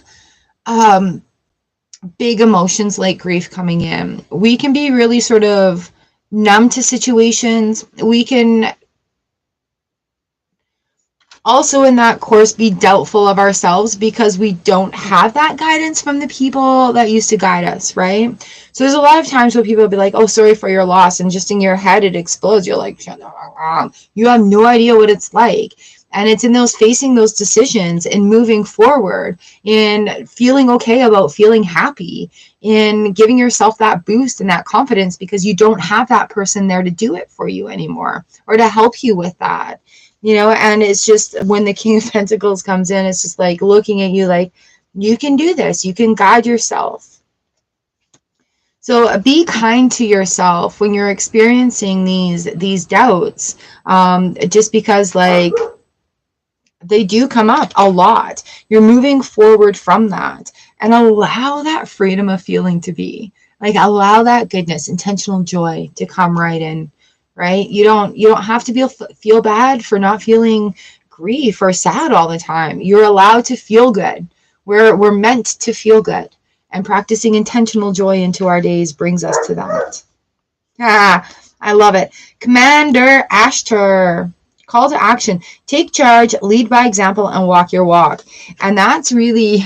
big emotions like grief coming in, we can be really sort of numb to situations. We can also in that course be doubtful of ourselves because we don't have that guidance from the people that used to guide us, right? So there's a lot of times where people will be like, oh, sorry for your loss, and just in your head it explodes. You're like, you have no idea what it's like. And it's in those facing those decisions and moving forward and feeling okay about feeling happy and giving yourself that boost and that confidence because you don't have that person there to do it for you anymore or to help you with that, you know. And it's just when the King of Pentacles comes in, it's just like looking at you like, you can do this, you can guide yourself. So be kind to yourself when you're experiencing these doubts, just because like they do come up a lot. You're moving forward from that and allow that freedom of feeling to be. Like allow that goodness, intentional joy to come right in, right? You don't have to feel bad for not feeling grief or sad all the time. You're allowed to feel good. We're meant to feel good. And practicing intentional joy into our days brings us to that. I love it. Commander Ashtar. Call to action. Take charge, lead by example, and walk your walk. And that's really,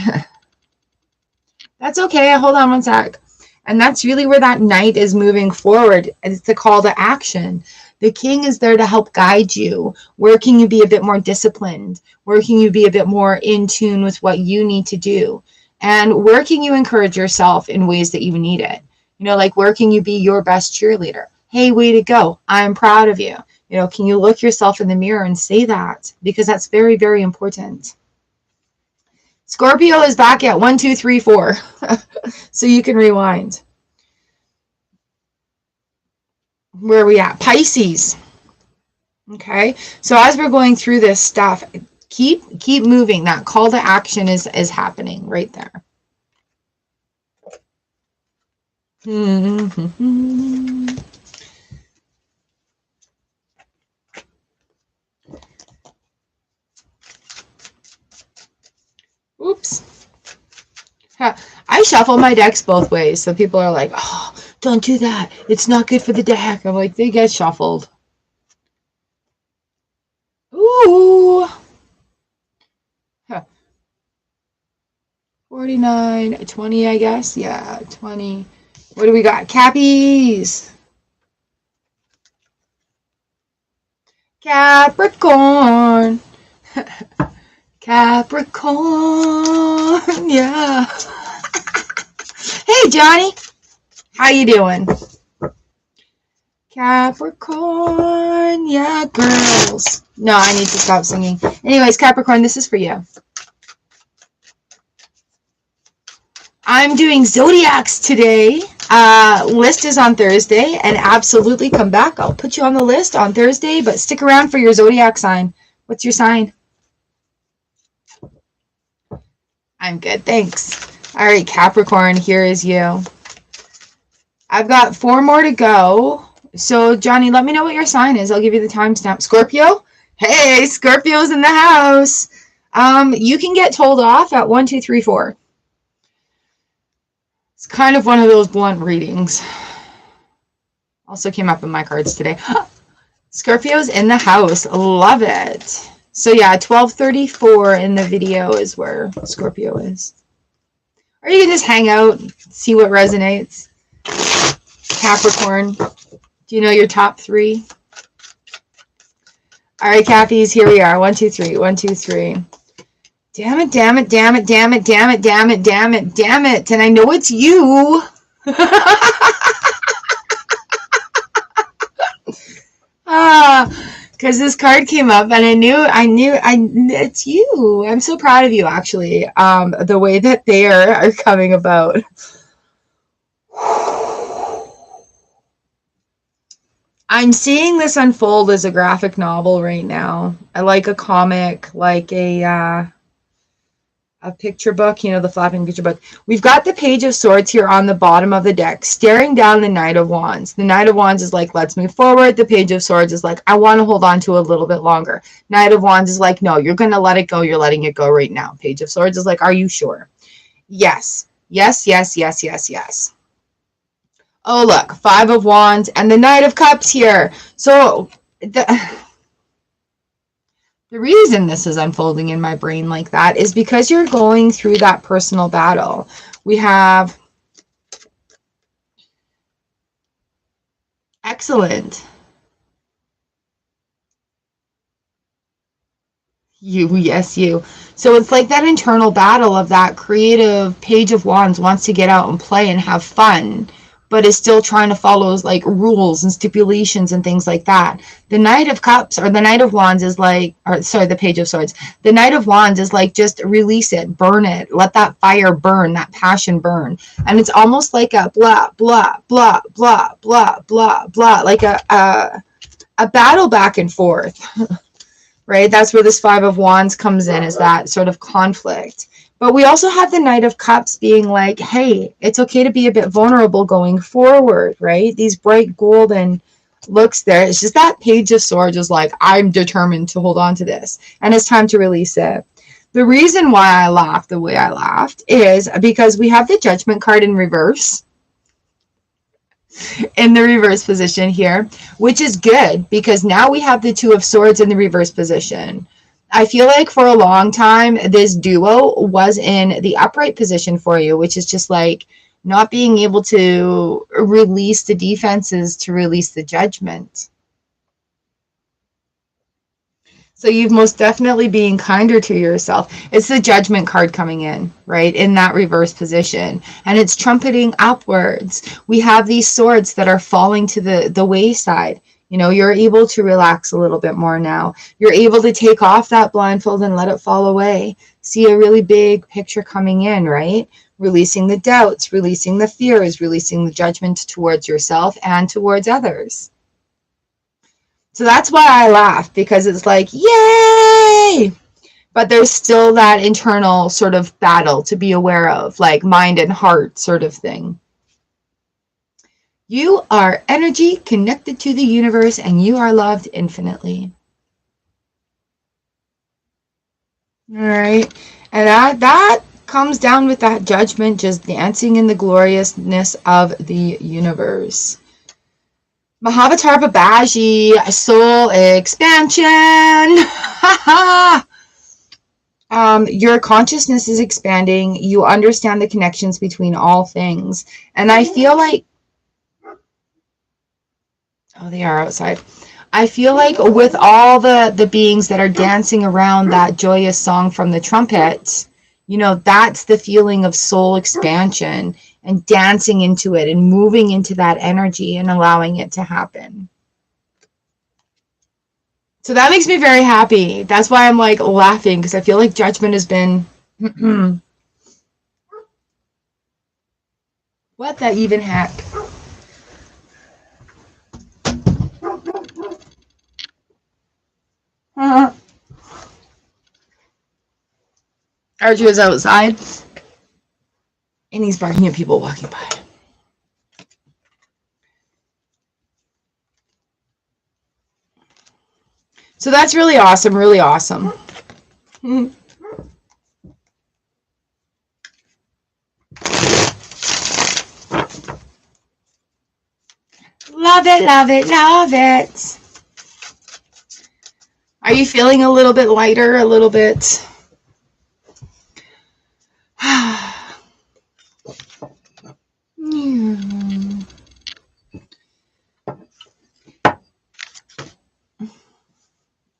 that's okay. Hold on one sec. And that's really where that knight is moving forward. It's the call to action. The king is there to help guide you. Where can you be a bit more disciplined? Where can you be a bit more in tune with what you need to do? And where can you encourage yourself in ways that you need it? You know, like where can you be your best cheerleader? Hey, way to go. I'm proud of you. You know, can you look yourself in the mirror and say that? Because that's very, very important. Scorpio is back at 1, 2, 3, 4. So you can rewind. Where are we at? Pisces. Okay. So as we're going through this stuff, keep moving. That call to action is happening right there. Oops. I shuffle my decks both ways. So people are like, oh, don't do that. It's not good for the deck. I'm like, they get shuffled. Ooh. 49, 20, I guess. Yeah, 20. What do we got? Cappies. Capricorn. Capricorn, yeah. Hey, Johnny. How you doing? Capricorn, yeah, girls. No, I need to stop singing. Anyways, Capricorn, this is for you. I'm doing Zodiacs today. List is on Thursday, and absolutely come back. I'll put you on the list on Thursday, but stick around for your Zodiac sign. What's your sign? I'm good, thanks. All right, Capricorn, here is you. I've got 4 more to go. So, Johnny, let me know what your sign is. I'll give you the timestamp. Scorpio? Hey, Scorpio's in the house. You can get told off at 1, 2, 3, 4. It's kind of one of those blunt readings. Also came up in my cards today. Scorpio's in the house. Love it. So yeah, 12:34 in the video is where Scorpio is. Or you can just hang out, see what resonates. Capricorn, do you know your top 3? All right, Cappies, here we are. 1, 2, 3. 1, 2, 3. Damn it, damn it, damn it, damn it, damn it, damn it, damn it, damn it. And I know it's you. Because this card came up and I knew it's you. I'm so proud of you, actually. The way that they are coming about. I'm seeing this unfold as a graphic novel right now. I like a comic, like a picture book, you know, the flapping picture book. We've got the Page of Swords here on the bottom of the deck, staring down the Knight of Wands. The Knight of Wands is like, let's move forward. The Page of Swords is like, I want to hold on to a little bit longer. Knight of Wands is like, no, you're going to let it go. You're letting it go right now. Page of Swords is like, are you sure? Yes. Yes, yes, yes, yes, yes. Oh, look, 5 of Wands and the Knight of Cups here. So the reason this is unfolding in my brain like that is because you're going through that personal battle. We have excellent. You, yes, you. So it's like that internal battle of that creative Page of Wands wants to get out and play and have fun, but is still trying to follow like rules and stipulations and things like that. The Knight of Cups or the Knight of Wands is like, or sorry, the Page of Swords. The Knight of Wands is like, just release it, burn it, let that fire burn, that passion burn. And it's almost like a blah, blah, blah, blah, blah, blah, blah, like a battle back and forth, right? That's where this 5 of Wands comes in, is that sort of conflict. But we also have the Knight of Cups being like, hey, it's okay to be a bit vulnerable going forward, right? These bright golden looks there. It's just that Page of Swords is like, I'm determined to hold on to this. And it's time to release it. The reason why I laughed the way I laughed is because we have the Judgment card in reverse. In the reverse position here, which is good because now we have the 2 of Swords in the reverse position. I feel like for a long time, this duo was in the upright position for you, which is just like not being able to release the defenses to release the Judgment. So you've most definitely been kinder to yourself. It's the Judgment card coming in, right, in that reverse position. And it's trumpeting upwards. We have these swords that are falling to the wayside. You know, you're able to relax a little bit more now. You're able to take off that blindfold and let it fall away. See a really big picture coming in, right? Releasing the doubts, releasing the fears, releasing the judgment towards yourself and towards others. So that's why I laugh, because it's like, yay! But there's still that internal sort of battle to be aware of, like mind and heart sort of thing. You are energy connected to the universe, and you are loved infinitely. All right. And that comes down with that Judgment, just dancing in the gloriousness of the universe. Mahavatar Babaji, soul expansion. Your consciousness is expanding. You understand the connections between all things. And I feel like, oh, they are outside. I feel like with all the beings that are dancing around that joyous song from the trumpets, you know, that's the feeling of soul expansion, and dancing into it and moving into that energy and allowing it to happen. So that makes me very happy. That's why I'm like laughing, because I feel like judgment has been what the even heck? Archie was outside and he's barking at people walking by. So that's really awesome, really awesome. Love it, love it, love it. Are you feeling a little bit lighter, a little bit?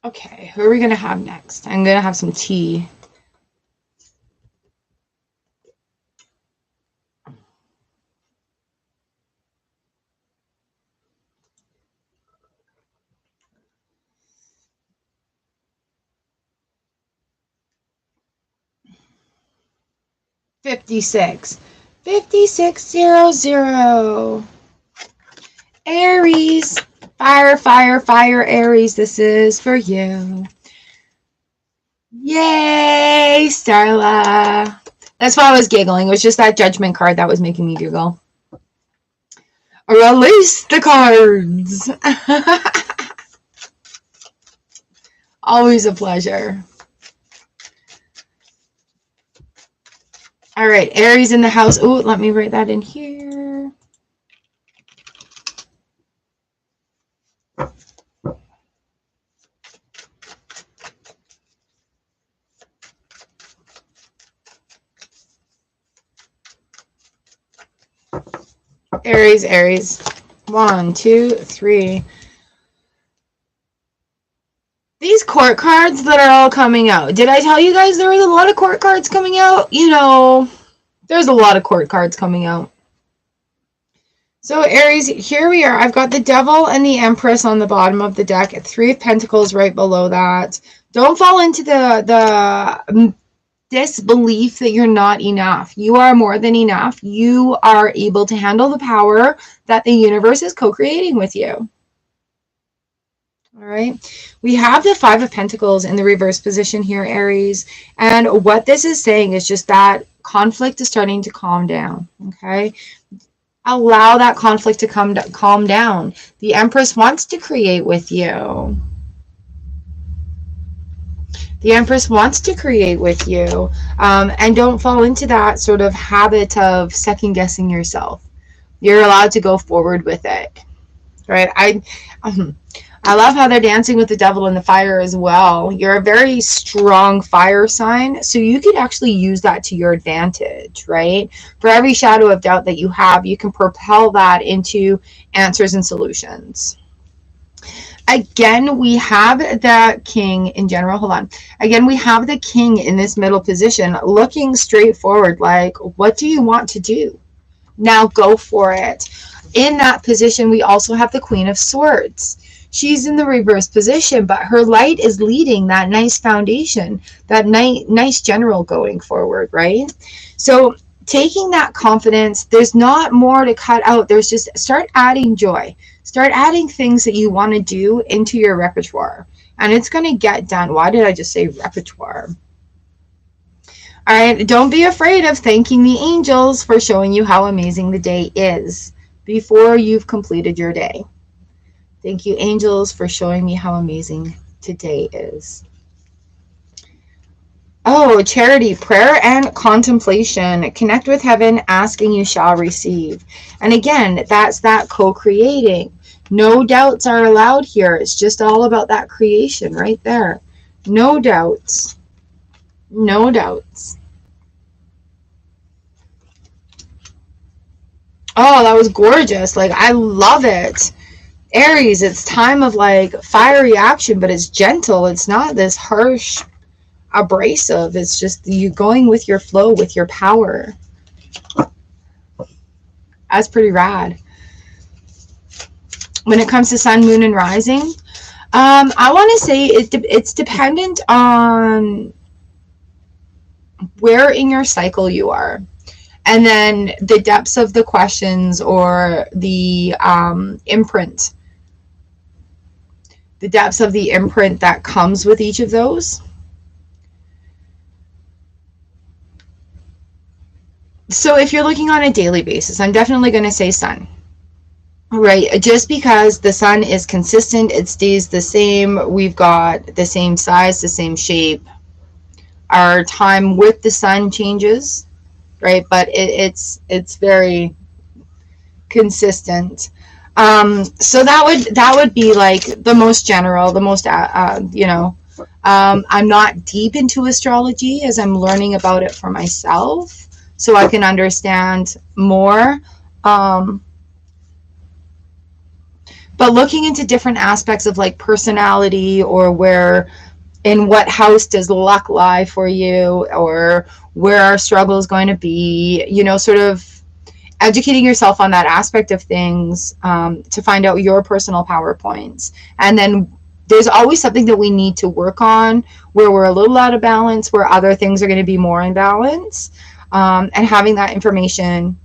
Okay, who are we going to have next? I'm going to have some tea. $56. 5600. Aries. Fire, fire, fire, Aries. This is for you. Yay, Starla. That's why I was giggling. It was just that judgment card that was making me giggle. Release the cards. Always a pleasure. All right, Aries in the house. Oh, let me write that in here. Aries, Aries. 1, 2, 3. These court cards that are all coming out. Did I tell you guys there was a lot of court cards coming out? You know, there's a lot of court cards coming out. So Aries, here we are. I've got the Devil and the Empress on the bottom of the deck. 3 of Pentacles right below that. Don't fall into the disbelief that you're not enough. You are more than enough. You are able to handle the power that the universe is co-creating with you. All right. We have the 5 of Pentacles in the reverse position here, Aries. And what this is saying is just that conflict is starting to calm down. Okay. Allow that conflict to calm down. The Empress wants to create with you. The Empress wants to create with you. And don't fall into that sort of habit of second guessing yourself. You're allowed to go forward with it. Right? I love how they're dancing with the Devil and the fire as well. You're a very strong fire sign, so you could actually use that to your advantage, right? For every shadow of doubt that you have, you can propel that into answers and solutions. Again, we have the King in general. Hold on. Again, we have the King in this middle position looking straight forward like, what do you want to do? Now go for it. In that position, we also have the Queen of Swords. She's in the reverse position, but her light is leading that nice foundation, that nice general going forward, right? So taking that confidence, there's not more to cut out. There's just start adding joy. Start adding things that you want to do into your repertoire. And it's going to get done. Why did I just say repertoire? All right. Don't be afraid of thanking the angels for showing you how amazing the day is before you've completed your day. Thank you, angels, for showing me how amazing today is. Oh, charity, prayer and contemplation. Connect with heaven, asking you shall receive. And again, that's that co-creating. No doubts are allowed here. It's just all about that creation right there. No doubts. No doubts. Oh, that was gorgeous. Like, I love it. Aries, it's time of like fiery action, but it's gentle. It's not this harsh, abrasive. It's just you going with your flow, with your power. That's pretty rad. When it comes to sun, moon, and rising, I want to say it's dependent on where in your cycle you are, and then the depths of the questions or the imprint, the depths of the imprint that comes with each of those. So if you're looking on a daily basis, I'm definitely going to say sun. Right, just because the sun is consistent, it stays the same. We've got the same size, the same shape. Our time with the sun changes, right? But it's very consistent. So that would be like the most general, the most you know. I'm not deep into astrology as I'm learning about it for myself, so I can understand more. But looking into different aspects of like personality, or where, in what house does luck lie for you, or where our struggle is going to be, you know, sort of educating yourself on that aspect of things, to find out your personal power points. And then there's always something that we need to work on where we're a little out of balance, where other things are going to be more in balance, and having that information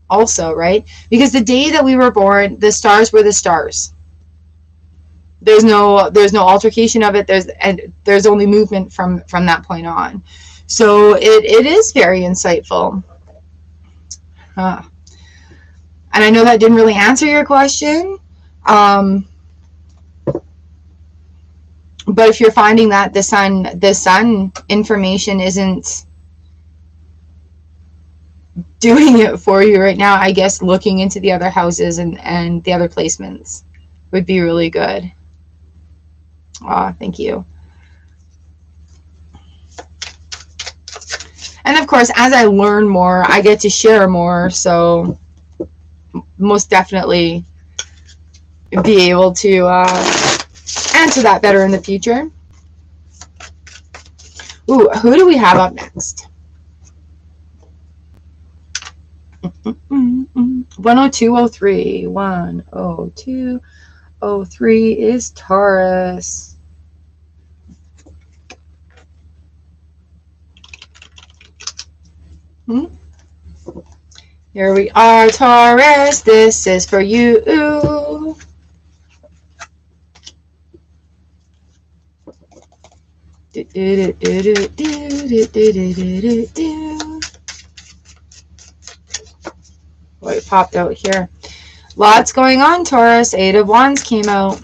also, right? Because the day that we were born, the stars were the stars. There's no altercation of it. There's only movement from that point on. So it is very insightful. And I know that didn't really answer your question. But if you're finding that the sun information isn't doing it for you right now, I guess looking into the other houses and the other placements would be really good. Thank you. And of course, as I learn more, I get to share more, so most definitely be able to answer that better in the future. Ooh, who do we have up next? 10203. 10203 is Taurus. Here we are, Taurus. This is for you. It popped out here. Lots going on, Taurus. 8 of Wands came out.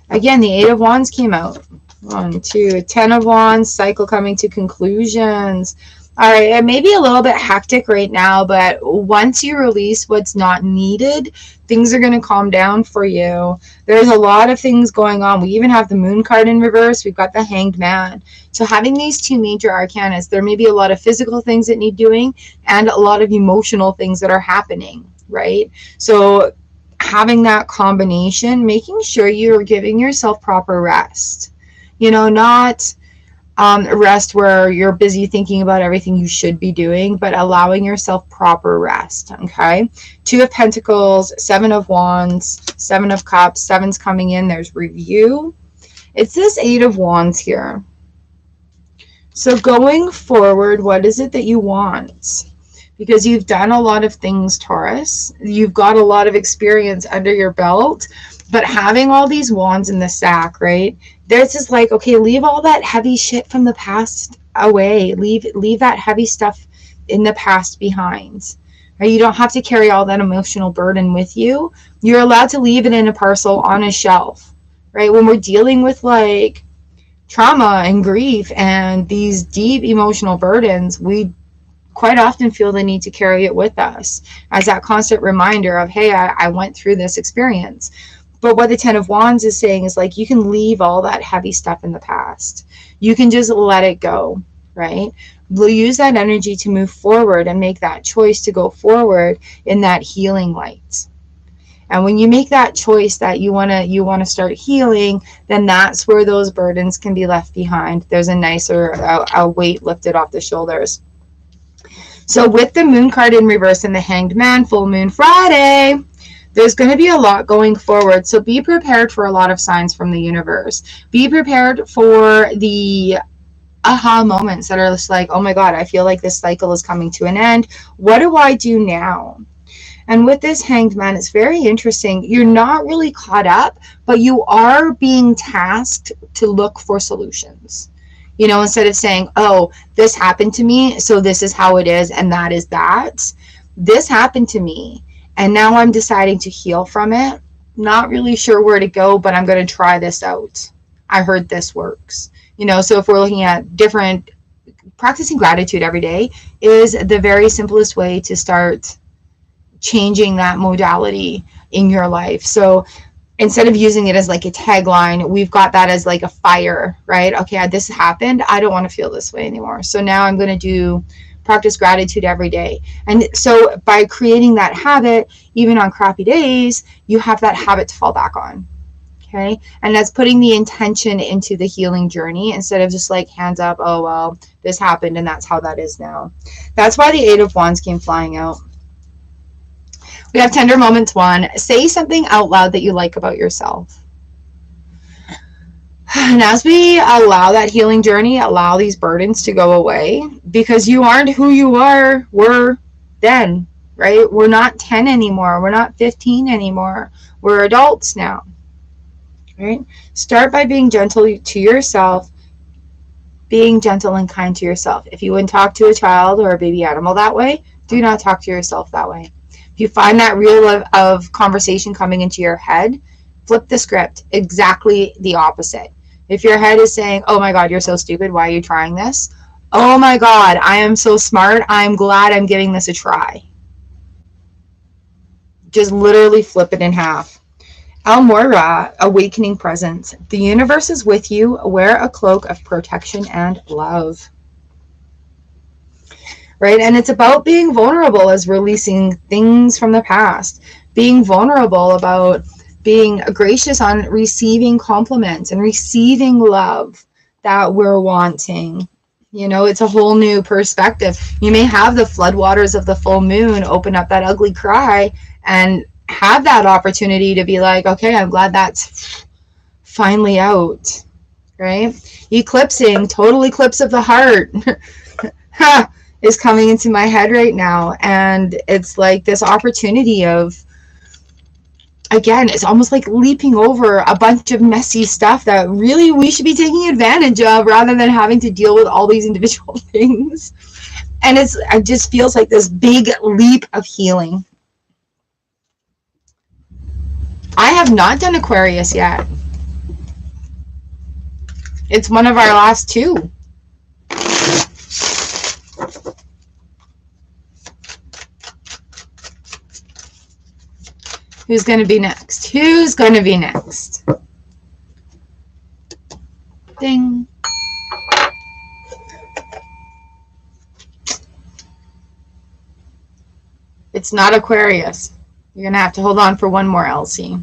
Again, the 8 of Wands came out. 1, 2, 10 of Wands, cycle coming to conclusions. All right, it may be a little bit hectic right now, but once you release what's not needed, things are going to calm down for you. There's a lot of things going on. We even have the Moon card in reverse. We've got the Hanged Man. So having these two major arcanas, there may be a lot of physical things that need doing and a lot of emotional things that are happening, right? So having that combination, making sure you're giving yourself proper rest. You know, not rest where you're busy thinking about everything you should be doing, but allowing yourself proper rest. Okay, 2 of Pentacles, 7 of Wands, 7 of Cups, 7's coming in. There's review. It's this 8 of Wands here. So going forward, what is it that you want? Because you've done a lot of things, Taurus. You've got a lot of experience under your belt, but having all these wands in the sack, right? This is like, okay, leave all that heavy shit from the past away. Leave that heavy stuff in the past behind. Right? You don't have to carry all that emotional burden with you. You're allowed to leave it in a parcel on a shelf, right? When we're dealing with like trauma and grief and these deep emotional burdens, we quite often feel the need to carry it with us as that constant reminder of, hey, I went through this experience. But what the 10 of Wands is saying is like, you can leave all that heavy stuff in the past. You can just let it go, right? We'll use that energy to move forward and make that choice to go forward in that healing light. And when you make that choice that you want to start healing, then that's where those burdens can be left behind. There's a nicer a weight lifted off the shoulders. So with the Moon card in reverse and the Hanged Man, full moon Friday, there's going to be a lot going forward. So be prepared for a lot of signs from the universe. Be prepared for the aha moments that are just like, oh my God, I feel like this cycle is coming to an end. What do I do now? And with this Hanged Man, it's very interesting. You're not really caught up, but you are being tasked to look for solutions. You know, instead of saying, oh, this happened to me, so this is how it is, and that is that. This happened to me, and now I'm deciding to heal from it. Not really sure where to go, but I'm going to try this out. I heard this works. You know, so if we're looking at different, practicing gratitude every day is the very simplest way to start changing that modality in your life. So instead of using it as like a tagline, we've got that as like a fire, right? Okay, this happened. I don't want to feel this way anymore. So now I'm going to practice gratitude every day. And so by creating that habit, even on crappy days, you have that habit to fall back on. Okay. And that's putting the intention into the healing journey instead of just like hands up, oh, well, this happened and that's how that is now. That's why the 8 of Wands came flying out. We have Tender Moments 1. Say something out loud that you like about yourself. And as we allow that healing journey, allow these burdens to go away, because you aren't who you were then, right? We're not 10 anymore. We're not 15 anymore. We're adults now, right? Start by being gentle to yourself, being gentle and kind to yourself. If you wouldn't talk to a child or a baby animal that way, do not talk to yourself that way. If you find that reel of conversation coming into your head, flip the script, exactly the opposite. If your head is saying, oh my God, you're so stupid, why are you trying this? Oh my God, I am so smart, I'm glad I'm giving this a try. Just literally flip it in half. Almora, awakening presence. The universe is with you. Wear a cloak of protection and love. Right? And it's about being vulnerable as releasing things from the past. Being vulnerable about being gracious on receiving compliments and receiving love that we're wanting. You know, it's a whole new perspective. You may have the floodwaters of the full moon open up that ugly cry and have that opportunity to be like, okay, I'm glad that's finally out, right? Eclipsing, total eclipse of the heart is coming into my head right now. And it's like this opportunity of, again, it's almost like leaping over a bunch of messy stuff that really we should be taking advantage of rather than having to deal with all these individual things. And it just feels like this big leap of healing. I have not done Aquarius yet. It's one of our last two. Who's going to be next? Who's going to be next? Ding. It's not Aquarius. You're going to have to hold on for one more, Elsie.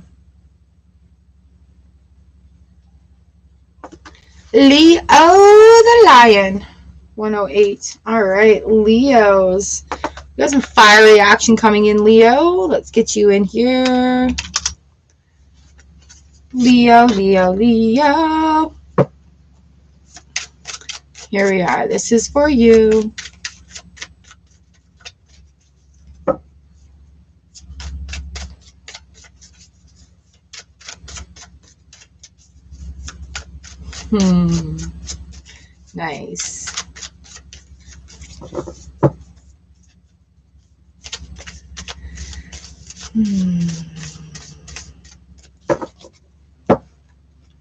Leo the Lion. 108. All right, Leos. We got some fiery action coming in, Leo. Let's get you in here. Leo, Leo, Leo. Here we are. This is for you. Nice.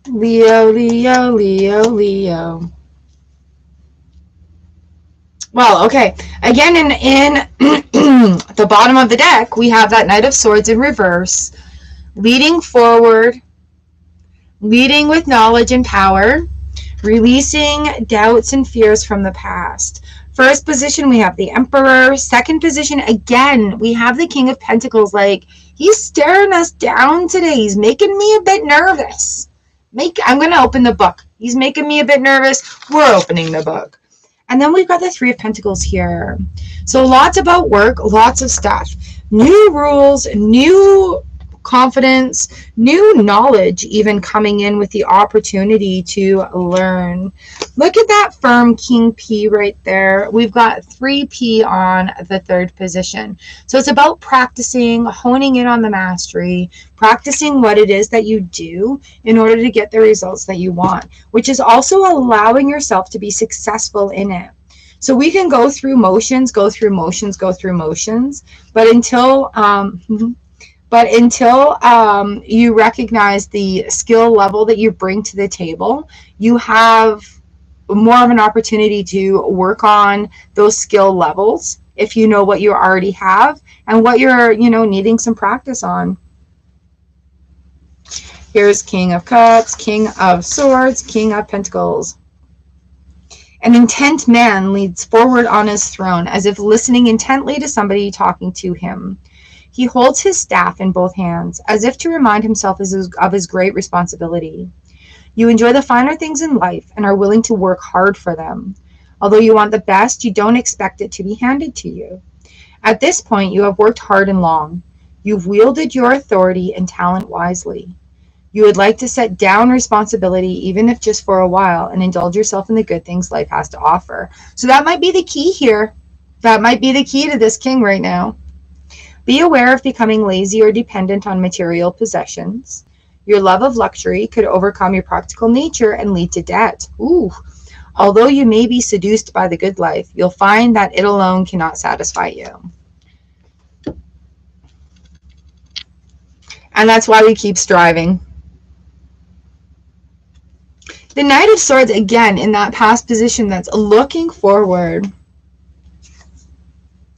Leo, Leo, Leo, Leo. Well, okay. Again, in the bottom of the deck, we have that Knight of Swords in reverse, leading forward, leading with knowledge and power, releasing doubts and fears from the past. First position, we have the Emperor. Second position, again, we have the King of Pentacles. Like, he's staring us down today. He's making me a bit nervous. I'm going to open the book. He's making me a bit nervous. We're opening the book. And then we've got the Three of Pentacles here. So lots about work, lots of stuff. New rules, new confidence, new knowledge even coming in with the opportunity to learn. Look at that firm King P right there. We've got 3P on the third position. So it's about practicing, honing in on the mastery, practicing what it is that you do in order to get the results that you want, which is also allowing yourself to be successful in it. So we can go through motions, but until you recognize the skill level that you bring to the table, you have more of an opportunity to work on those skill levels if you know what you already have and what you're, needing some practice on. Here's King of Cups, King of Swords, King of Pentacles. An intent man leads forward on his throne, as if listening intently to somebody talking to him. He holds his staff in both hands, as if to remind himself of his great responsibility. You enjoy the finer things in life and are willing to work hard for them. Although you want the best, you don't expect it to be handed to you. At this point, you have worked hard and long. You've wielded your authority and talent wisely. You would like to set down responsibility, even if just for a while, and indulge yourself in the good things life has to offer. So that might be the key here. That might be the key to this king right now. Be aware of becoming lazy or dependent on material possessions. Your love of luxury could overcome your practical nature and lead to debt. Ooh. Although you may be seduced by the good life, you'll find that it alone cannot satisfy you. And that's why we keep striving. The Knight of Swords, again, in that past position that's looking forward.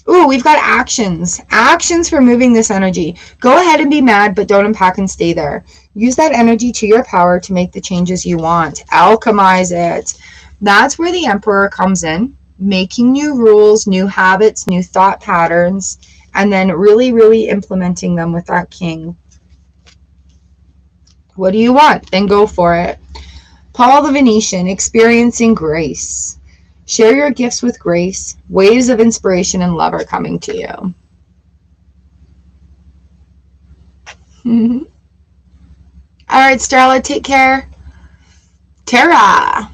Ooh, we've got actions. Actions for moving this energy. Go ahead and be mad, but don't unpack and stay there. Use that energy to your power to make the changes you want. Alchemize it. That's where the Emperor comes in, making new rules, new habits, new thought patterns, and then really, really implementing them with that king. What do you want? Then go for it. Paul the Venetian, experiencing grace. Share your gifts with grace. Waves of inspiration and love are coming to you. All right, Starla, take care. Tara.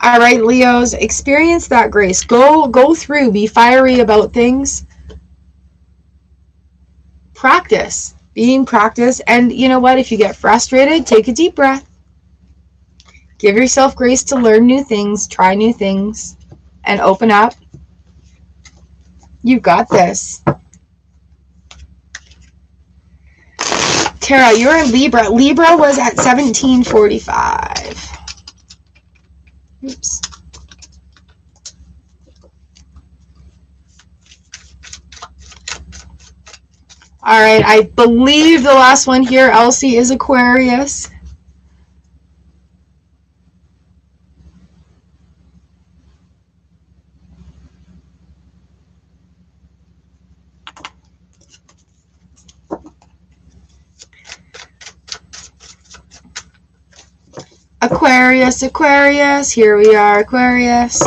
All right, Leos, experience that grace. Go through. Be fiery about things. Practice. Being practice. And you know what? If you get frustrated, take a deep breath. Give yourself grace to learn new things, try new things, and open up. You've got this. Tara, you're in Libra. Libra was at 1745. Oops. All right, I believe the last one here, Elsie, is Aquarius. Aquarius, Aquarius, here we are, Aquarius.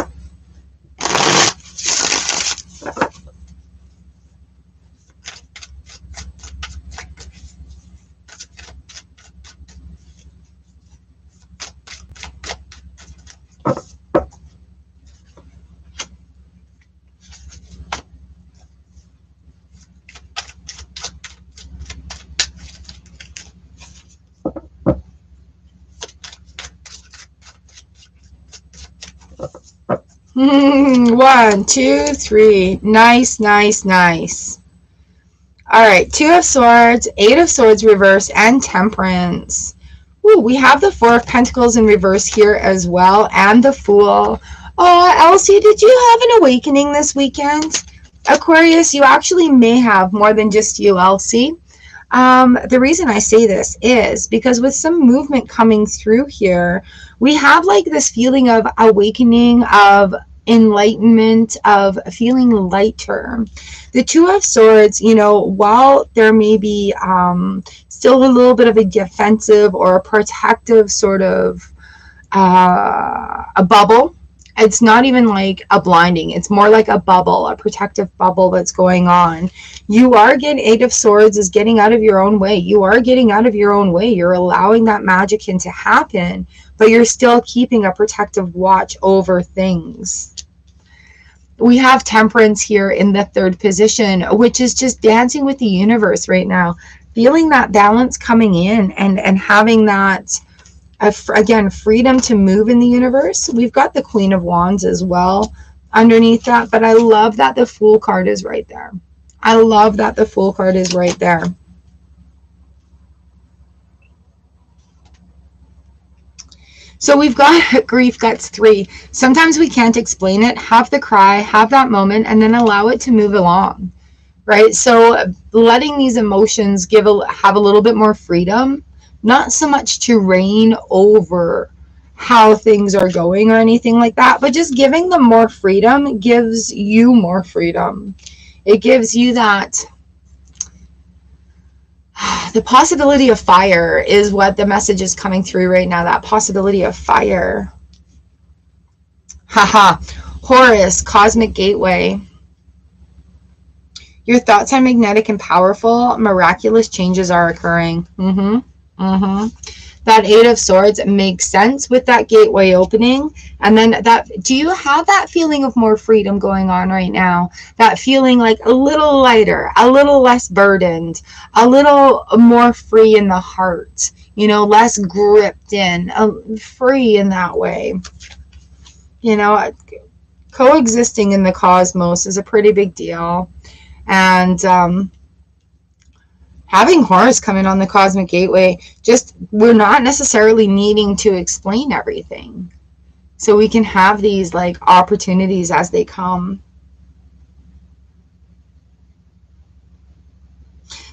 One, two, three. Nice, nice, nice. All right, Two of Swords, Eight of Swords reverse, and Temperance. Ooh, we have the Four of Pentacles in reverse here as well, and the Fool. Oh, Elsie, did you have an awakening this weekend? Aquarius, you actually may have, more than just you, Elsie. The reason I say this is because with some movement coming through here, we have like this feeling of awakening, of enlightenment, of feeling lighter. The Two of Swords, you know, while there may be still a little bit of a defensive or a protective sort of a bubble. It's not even like a blinding. It's more like a bubble, a protective bubble that's going on. You are getting, Eight of Swords is getting out of your own way. You are getting out of your own way. You're allowing that magicking to happen, but you're still keeping a protective watch over things. We have Temperance here in the 3rd position, which is just dancing with the universe right now. Feeling that balance coming in and having that, again, freedom to move in the universe. We've got the Queen of Wands as well underneath that, but I love that the Fool card is right there. I love that the Fool card is right there. So we've got Grief Guts 3. Sometimes we can't explain it. Have the cry, have that moment, and then allow it to move along, right? So letting these emotions have a little bit more freedom, not so much to reign over how things are going or anything like that, but just giving them more freedom gives you more freedom. It gives you that, the possibility of fire is what the message is coming through right now. That possibility of fire. Haha. Horus, Cosmic Gateway. Your thoughts are magnetic and powerful. Miraculous changes are occurring. That 8 of Swords makes sense with that gateway opening. And then do you have that feeling of more freedom going on right now? That feeling like a little lighter, a little less burdened, a little more free in the heart, you know, less gripped in, free in that way. You know, coexisting in the cosmos is a pretty big deal. And having Horus come in on the Cosmic Gateway, we're not necessarily needing to explain everything. So we can have these like opportunities as they come.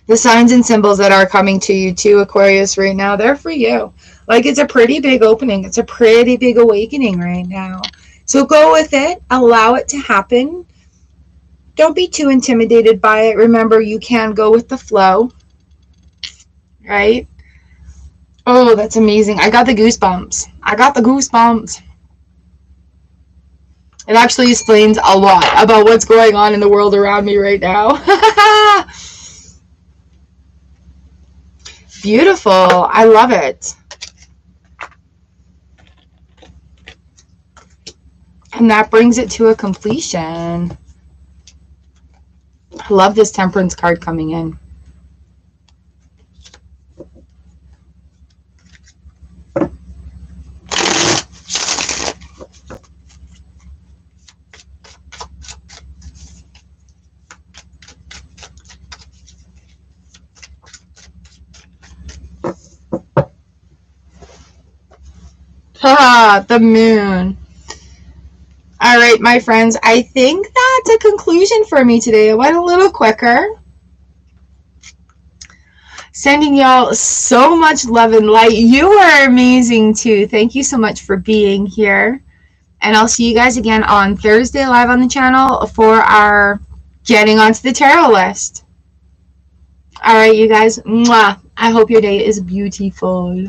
The signs and symbols that are coming to you too, Aquarius, right now, they're for you. Like, it's a pretty big opening. It's a pretty big awakening right now. So go with it. Allow it to happen. Don't be too intimidated by it. Remember, you can go with the flow. Right? Oh, that's amazing. I got the goosebumps. I got the goosebumps. It actually explains a lot about what's going on in the world around me right now. Beautiful. I love it. And that brings it to a completion. I love this Temperance card coming in. The Moon. All right, my friends, I think that's a conclusion for me today. It went a little quicker. Sending y'all so much love and light. You are amazing too. Thank you so much for being here. And I'll see you guys again on Thursday live on the channel for our getting onto the tarot list. All right, you guys. Mwah. I hope your day is beautiful.